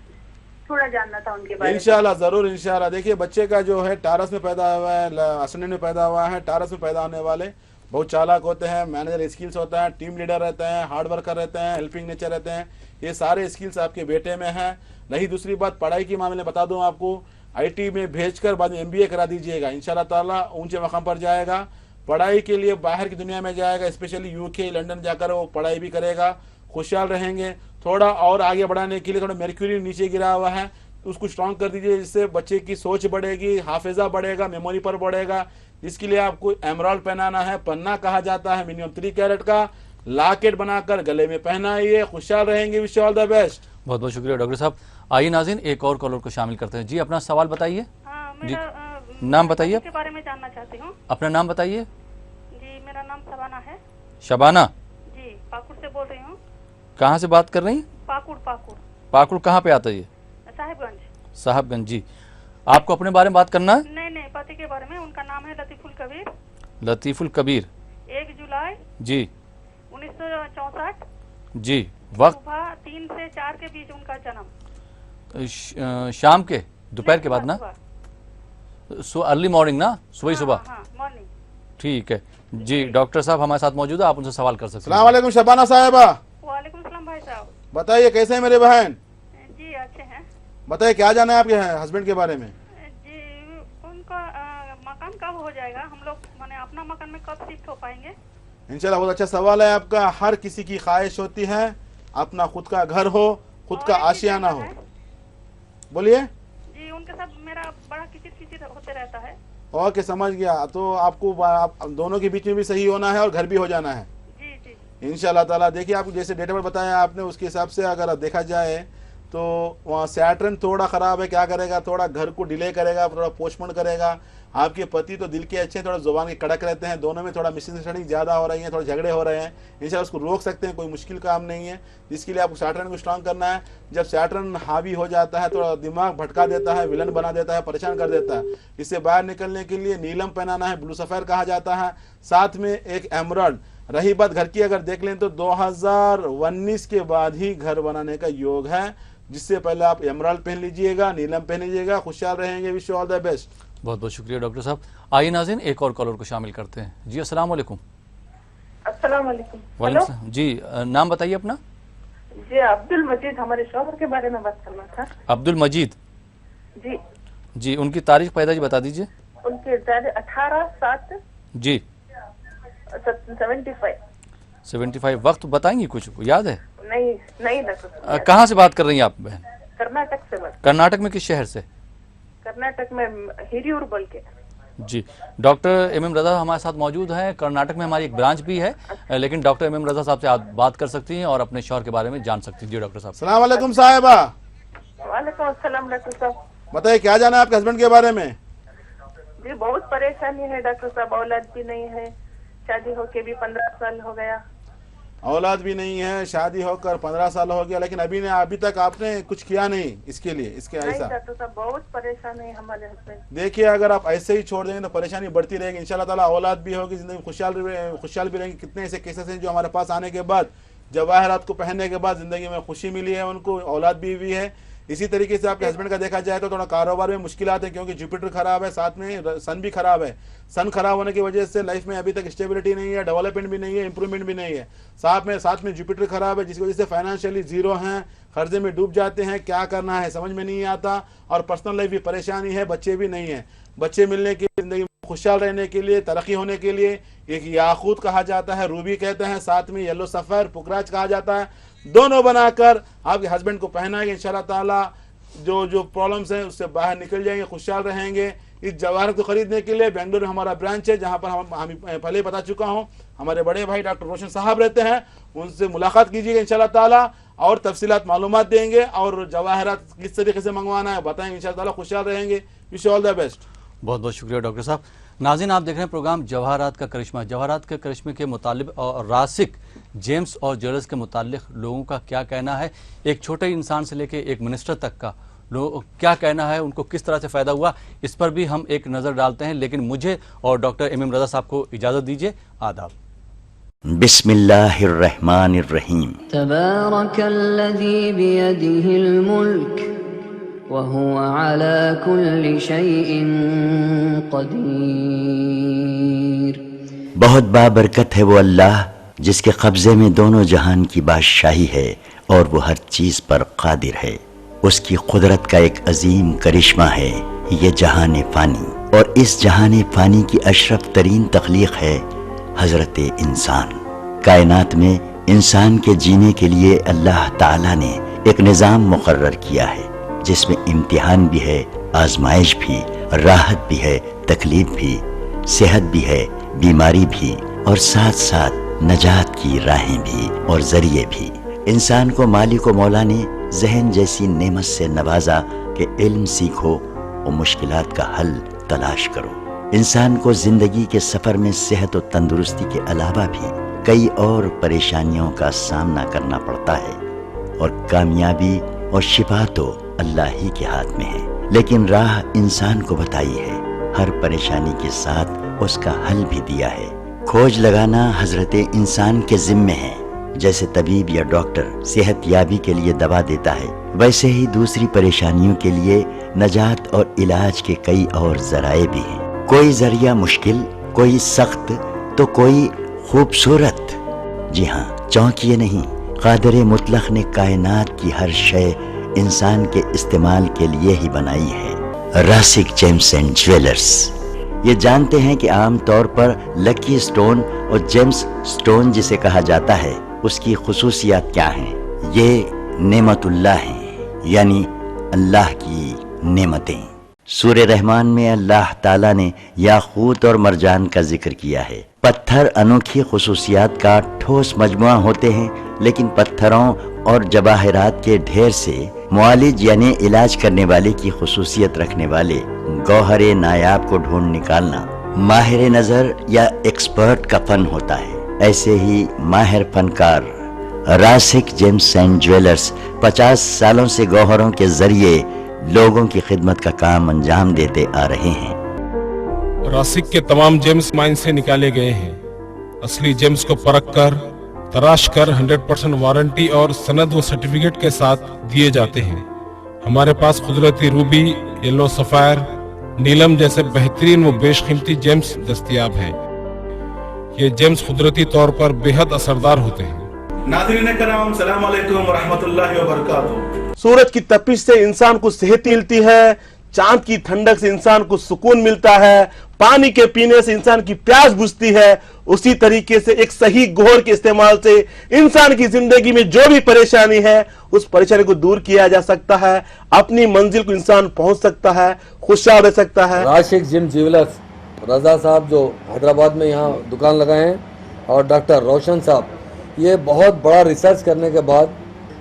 थोड़ा जानना था उनके बारे में। इंशाल्लाह जरूर, इंशाल्लाह। देखिए बच्चे का जो है टारस में पैदा हुआ है, असनेन में पैदा हुआ है। टारस में पैदा होने वाले बहुत चालाक होते हैं, मैनेजर स्किल्स होता है, टीम लीडर रहते हैं, हार्ड वर्कर रहते हैं, हेल्पिंग नेचर रहते हैं। ये सारे स्किल्स आपके बेटे में हैं। नहीं, दूसरी बात पढ़ाई के मामले में बता दूं आपको, आईटी में भेजकर बाद में एमबीए करा दीजिएगा, इंशाल्लाह ताला ऊंचे मकाम पर जाएगा। पढ़ाई के लिए बाहर की दुनिया में जाएगा, स्पेशली यूके लंदन जाकर वो पढ़ाई भी करेगा। खुशहाल रहेंगे। थोड़ा और आगे बढ़ाने के लिए थोड़ा मर्क्यूरी नीचे गिरा हुआ है, उसको स्ट्रॉन्ग कर दीजिए, जिससे बच्चे की सोच बढ़ेगी, हाफिजा बढ़ेगा, मेमोरी पर बढ़ेगा। इसके लिए आपको एमराल्ड पहनाना है, पन्ना कहा जाता है, मिनिमम 3 कैरेट का लॉकेट बनाकर गले में पहनाइए। खुशहाल रहेंगे। Wish all the best. बहुत बहुत शुक्रिया डॉक्टर साहब। आइए नाज़रीन, एक और कॉलर को शामिल करते हैं। जी अपना सवाल बताइए। जी नाम बताइए, के बारे में जानना चाहती हूँ। अपना नाम बताइए। जी मेरा नाम शबाना है। शबाना जी पाकुड़ से बोल रही हूँ। कहाँ से बात कर रही हैं? पाकुड़। पाकुड़ पाकुड़ कहाँ पे आता है ये? साहिबगंज। साहिबगंज। जी आपको अपने बारे में बात करना है? नहीं, पति के बारे में। उनका नाम है लतीफुल कबीर। लतीफुल कबीर। 1 जुलाई जी 1964। जी वक्त सुबह 3 से 4 के बीच उनका जन्म। शाम के दोपहर के बाद ना? अर्ली मॉर्निंग ना, सुबह। मॉर्निंग। ठीक है जी। डॉक्टर साहब हमारे साथ मौजूद है, आप उनसे सवाल कर सकते हैं। अस्सलाम वालेकुम शबाना साहिबा। वालेकुम सलाम भाई साहब। बताइए कैसे हैं मेरे बहन? जी अच्छे हैं। बताइए क्या जाना है आपके हस्बैंड के बारे में? जी उनका मकान कब हो जाएगा? हम लोग माने अपना मकान में कब शिफ्ट हो पाएंगे? इंशाल्लाह। बहुत अच्छा सवाल है आपका। हर किसी की ख्वाहिश होती है अपना खुद का घर हो, खुद का आशियाना हो। बोलिए। जी उनके साथ मेरा बड़ा किचिर होते रहता है। ओके, समझ गया। तो आपको आप दोनों के बीच में भी सही होना है और घर भी हो जाना है। जी इंशाल्लाह ताला। देखिए आपको जैसे डेट ऑफ बर्थ बताया आपने, उसके हिसाब से अगर देखा जाए तो वहाँ सैटर्न थोड़ा ख़राब है। क्या करेगा? थोड़ा घर को डिले करेगा, थोड़ा पोस्टपोन करेगा। आपके पति तो दिल के अच्छे हैं, थोड़ा जुबान के कड़क रहते हैं। दोनों में थोड़ा मिसअंडरस्टैंडिंग ज़्यादा हो रही है, थोड़े झगड़े हो रहे हैं। इंशाल्लाह उसको रोक सकते हैं, कोई मुश्किल काम नहीं है। जिसके लिए आपको सैटर्न को स्ट्रॉन्ग करना है। जब सैटर्न हावी हो जाता है तो दिमाग भटका देता है, विलन बना देता है, परेशान कर देता है। इससे बाहर निकलने के लिए नीलम पहनाना है, ब्लू सफ़ेर कहा जाता है, साथ में एक एमराल्ड। रही बात घर की, अगर देख लें तो 2019 के बाद ही घर बनाने का योग है, जिससे पहले आप एमराल्ड पहन लीजिएगा, नीलम पहन लीजिएगा। खुशहाल रहेंगे। Wish you all the best. बहुत बहुत शुक्रिया डॉक्टर साहब। आइए नाज़रीन, एक और कॉलर को शामिल करते हैं। जी अस्सलाम वालेकुम। अस्सलाम वालेकुम। वालेकुम सलाम। जी नाम बताइए अपना। जी अब्दुल मजीद, हमारे शौहर के बारे में बात करना था। अब्दुल मजीद जी। जी उनकी तारीख पैदाइश बता दीजिए। उनके 18/7 जी 75। वक्त बताएंगी? कुछ याद है? नहीं कहाँ से बात कर रही हैं आप बहन? कर्नाटक से बात। कर्नाटक में किस शहर से? कर्नाटक में हिरियूर बोल के। जी डॉक्टर MM रजा हमारे साथ मौजूद हैं। कर्नाटक में हमारी एक ब्रांच भी है, लेकिन डॉक्टर MM रजा साहब से आप बात कर सकती हैं और अपने शौहर के बारे में जान सकती हैं। जी डॉक्टर साहब। अस्सलाम वालेकुम साहिबा। वालेकुम अस्सलाम डॉक्टर साहब। बताइए क्या जाना है आपके हस्बैंड के बारे में? जी बहुत परेशानी है डॉक्टर साहब, औलाद भी नहीं है, शादी होके भी 15 साल हो गया। औलाद भी नहीं है, शादी होकर 15 साल हो गया, लेकिन अभी तक आपने कुछ किया नहीं इसके लिए? इसके ऐसा डॉक्टर साहब बहुत परेशान है हमारे हस्बैंड। देखिए अगर आप ऐसे ही छोड़ देंगे तो परेशानी बढ़ती रहेगी। इंशाल्लाह ताला औलाद भी होगी, जिंदगी खुशहाल भी रहेंगे। कितने ऐसे केसेस हैं जो हमारे पास आने के बाद, जवाहरात को पहनने के बाद जिंदगी में खुशी मिली है, उनको औलाद भी हुई है। इसी तरीके से आपके हस्बैंड का देखा जाए तो थोड़ा कारोबार में मुश्किलात है, क्योंकि जुपिटर खराब है, साथ में सन भी खराब है। सन खराब होने की वजह से लाइफ में अभी तक स्टेबिलिटी नहीं है, डेवलपमेंट भी नहीं है, इंप्रूवमेंट भी नहीं है। साथ में जुपिटर खराब है, जिसकी वजह से फाइनेंशियली जीरो हैं, कर्जे में डूब जाते हैं। क्या करना है समझ में नहीं आता, और पर्सनल लाइफ भी परेशानी है, बच्चे भी नहीं है। बच्चे मिलने की जिंदगी में खुशहाल रहने के लिए, तरक्की होने के लिए एक याकूत कहा जाता है, रूबी कहते हैं, साथ में येलो सफ़र पुकराज कहा जाता है। दोनों बनाकर आपके हस्बैंड को पहनाएंगे, इंशाल्लाह ताला जो प्रॉब्लम्स हैं उससे बाहर निकल जाएंगे, खुशहाल रहेंगे। इस जवाहरात को खरीदने के लिए बेंगलुरु में हमारा ब्रांच है, जहां पर हम पहले बता चुका हूं, हमारे बड़े भाई डॉक्टर रोशन साहब रहते हैं। उनसे मुलाकात कीजिएगा इंशाल्लाह ताला, और तफसीलात मालूमात देंगे, और जवाहरात किस तरीके से मंगवाना है बताएंगे। इंशाल्लाह ताला खुशहाल रहेंगे। Wish all the best. बहुत बहुत शुक्रिया डॉक्टर साहब। नाज़रीन, आप देख रहे हैं प्रोग्राम जवाहरात का करिश्मा। जवाहरात के करिश्मे के मुतालिक और रासिक जेम्स और ज्वेलर्स के मुतालिक लोगों का क्या कहना है, एक छोटे इंसान से लेके एक मिनिस्टर तक का लोग क्या कहना है, उनको किस तरह से फ़ायदा हुआ, इस पर भी हम एक नज़र डालते हैं। लेकिन मुझे और डॉक्टर एम रज़ा साहब को इजाज़त दीजिए। आदाब। बिस्मिल्लाहिर्रहमानिर्रहीम। तबारकल्लज़ी बियदिहिल मुल्क वहुव अला कुल्लि शैइन क़दीर। बहुत बाबरकत है वो अल्लाह जिसके कब्ज़े में दोनों जहान की बादशाही है और वो हर चीज़ पर क़ादिर है। उसकी कुदरत का एक अजीम करिश्मा है ये जहान फ़ानी, और इस जहान फ़ानी की अशरफ तरीन तख्लीक है हज़रत इंसान। कायनात में इंसान के जीने के लिए अल्लाह ताला ने एक निज़ाम मुकर्रर किया है जिसमें इम्तिहान भी है, आजमाइश भी, राहत भी है, तकलीफ भी, सेहत भी है, बीमारी भी, और साथ साथ नजात की राहें भी और जरिए भी। इंसान को मालिक व मौला ने जहन जैसी नेमत से नवाजा कि इल्म सीखो और मुश्किलात का हल तलाश करो। इंसान को जिंदगी के सफर में सेहत और तंदुरुस्ती के अलावा भी कई और परेशानियों का सामना करना पड़ता है, और कामयाबी और शिफा तो अल्लाह ही के हाथ में है, लेकिन राह इंसान को बताई है। हर परेशानी के साथ उसका हल भी दिया है। खोज लगाना हजरत इंसान के जिम्मे है। जैसे तबीब या डॉक्टर सेहत याबी के लिए दवा देता है, वैसे ही दूसरी परेशानियों के लिए नजात और इलाज के कई और जराए भी हैं। कोई जरिया मुश्किल, कोई सख्त तो कोई खूबसूरत। जी हाँ, चौंकिए नहीं, कादिर मुतलक ने कायनात की हर शय इंसान के इस्तेमाल के लिए ही बनाई है। रासिक जेम्स एंड ज्वेलर्स ये जानते हैं कि आम तौर पर लकी स्टोन और जेम्स स्टोन जिसे कहा जाता है उसकी खुसूसियात क्या हैं। ये नेमतुल्लाह हैं, यानी अल्लाह की नेमतें। सूरह रहमान में अल्लाह ताला ने याकूत और मरजान का जिक्र किया है। पत्थर अनोखी खुसूसियात का ठोस मजमुआ होते हैं, लेकिन पत्थरों और जवाहरात के ढेर से मुआलिज यानी इलाज करने वाले की खुसूसियत रखने वाले गौहरे नायाब को ढूंढ निकालना माहिर नजर या एक्सपर्ट का फन होता है। ऐसे ही माहिर फनकार रासिक जेम्स एंड ज्वेलर्स 50 सालों से गौहरों के जरिए लोगों की खिदमत का काम अंजाम देते आ रहे हैं। रासिक के तमाम जेम्स माइन से निकाले गए हैं। असली जेम्स को परख कर तराश कर 100% वारंटी और सनद व सर्टिफिकेट के साथ दिए जाते हैं। हमारे पास कुदरती रूबी, येलो सफायर, नीलम जैसे बेहतरीन व बेशकीमती जेम्स दस्तयाब हैं। ये जेम्स कुदरती तौर पर बेहद असरदार होते हैं। नाज़रीन करम, सलाम अलैकुम व रहमतुल्लाहि व बरकातहू। सूरज की तपिश से इंसान को सेहत मिलती है, चांद की ठंडक से इंसान को सुकून मिलता है, पानी के पीने से इंसान की प्यास बुझती है। उसी तरीके से एक सही गोहर के इस्तेमाल से इंसान की जिंदगी में जो भी परेशानी है उस परेशानी को दूर किया जा सकता है, अपनी मंजिल को इंसान पहुंच सकता है, खुशहाल रह सकता है। राशिक जिम ज्वेलर्स रजा साहब जो हैदराबाद में यहाँ दुकान लगाए हैं, और डॉक्टर रोशन साहब, ये बहुत बड़ा रिसर्च करने के बाद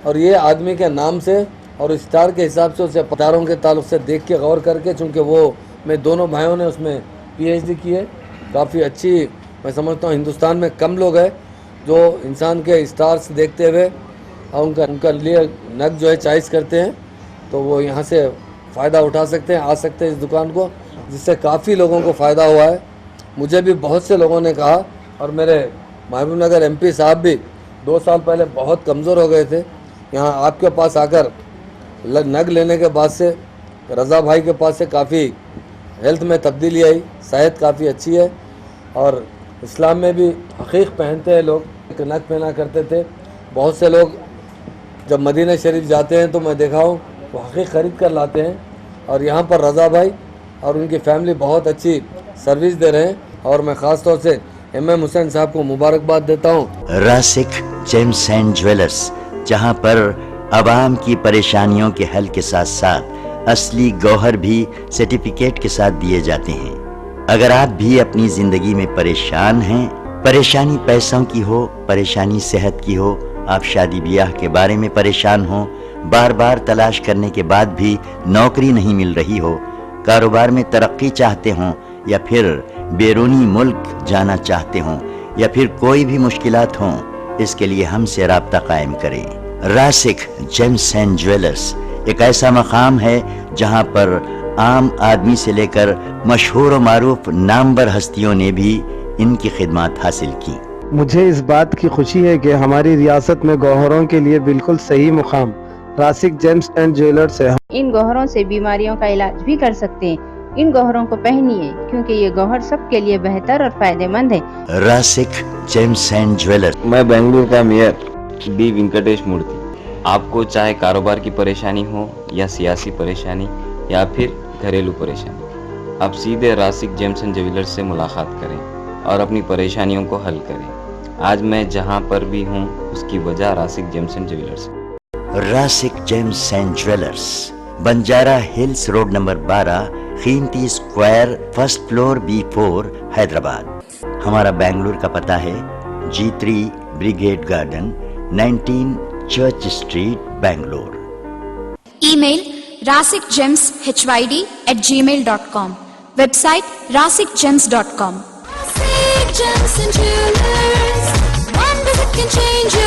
और ये आदमी के नाम से और स्टार के हिसाब से उसे पतारों के ताल्लुक से देख के गौर करके, चूँकि वो मैं दोनों भाइयों ने उसमें PhD की है, काफ़ी अच्छी, मैं समझता हूँ हिंदुस्तान में कम लोग हैं जो इंसान के स्टार्स देखते हुए और उनका लिए नग जो है चॉइस करते हैं, तो वो यहाँ से फ़ायदा उठा सकते हैं, आ सकते हैं इस दुकान को, जिससे काफ़ी लोगों को फ़ायदा हुआ है। मुझे भी बहुत से लोगों ने कहा, और मेरे महबूब नगर MP साहब भी 2 साल पहले बहुत कमज़ोर हो गए थे, यहाँ आपके पास आकर नग लेने के बाद से रज़ा भाई के पास से काफ़ी हेल्थ में तब्दीली आई, सेहत काफ़ी अच्छी है। और इस्लाम में भी हकीक पहनते हैं लोग, नग पहना करते थे। बहुत से लोग जब मदीना शरीफ जाते हैं तो मैं देखा हूँ वो हकीक ख़रीद कर लाते हैं, और यहाँ पर रज़ा भाई और उनकी फैमिली बहुत अच्छी सर्विस दे रहे हैं, और मैं ख़ास तौर से MM हुसैन साहब को मुबारकबाद देता हूँ। रासिक जेम्स एंड ज्वेलर्स, जहाँ पर आवाम की परेशानियों के हल के साथ साथ असली गौहर भी सर्टिफिकेट के साथ दिए जाते हैं। अगर आप भी अपनी जिंदगी में परेशान हैं, परेशानी पैसों की हो, परेशानी सेहत की हो, आप शादी ब्याह के बारे में परेशान हो, बार बार तलाश करने के बाद भी नौकरी नहीं मिल रही हो, कारोबार में तरक्की चाहते हों, या फिर بیرونی ملک جانا چاہتے ہوں یا پھر کوئی بھی مشکلات ہوں، اس کے لیے ہم سے رابطہ قائم کریں۔ راسک جیمز اینڈ جویلرز ایک ایسا مقام ہے جہاں پر عام آدمی سے لے کر مشہور و معروف نامور ہستیوں نے بھی ان کی خدمات حاصل کی۔ مجھے اس بات کی خوشی ہے کہ ہماری ریاست میں گوہروں کے لیے بالکل صحیح مقام راسک جیمز اینڈ جویلرز ہے۔ ان گوہروں سے بیماریوں کا علاج بھی کر سکتے ہیں۔ ان گوہروں کو پہنیے کیونکہ یہ گوہر سب کے لیے بہتر اور فائدہ مند ہے۔ راسک جیمز اینڈ جویلرز۔ میں بنگلور کا میئر بی وینکٹیش مورتی۔ آپ کو چاہے کاروبار کی پریشانی ہو یا سیاسی پریشانی یا پھر گھریلو پریشانی، آپ سیدھے راسک جیمز اینڈ جویلرز سے ملاقات کریں اور اپنی پریشانیوں کو حل کریں۔ آج میں جہاں پر بھی ہوں اس کی وجہ Rasik gems and jewellers. Rasik gems and jewellers, Banjara hills road number 12، قیمتی square, first floor, B4، Hyderabad. ہمارا بنگلور کا پتہ ہے G3 brigade garden, 19 church street, Bangalore. Email rasikgemshyd@gmail.com. Website rasikgems.com. Rasik Gems and Jewelers, one visit can change your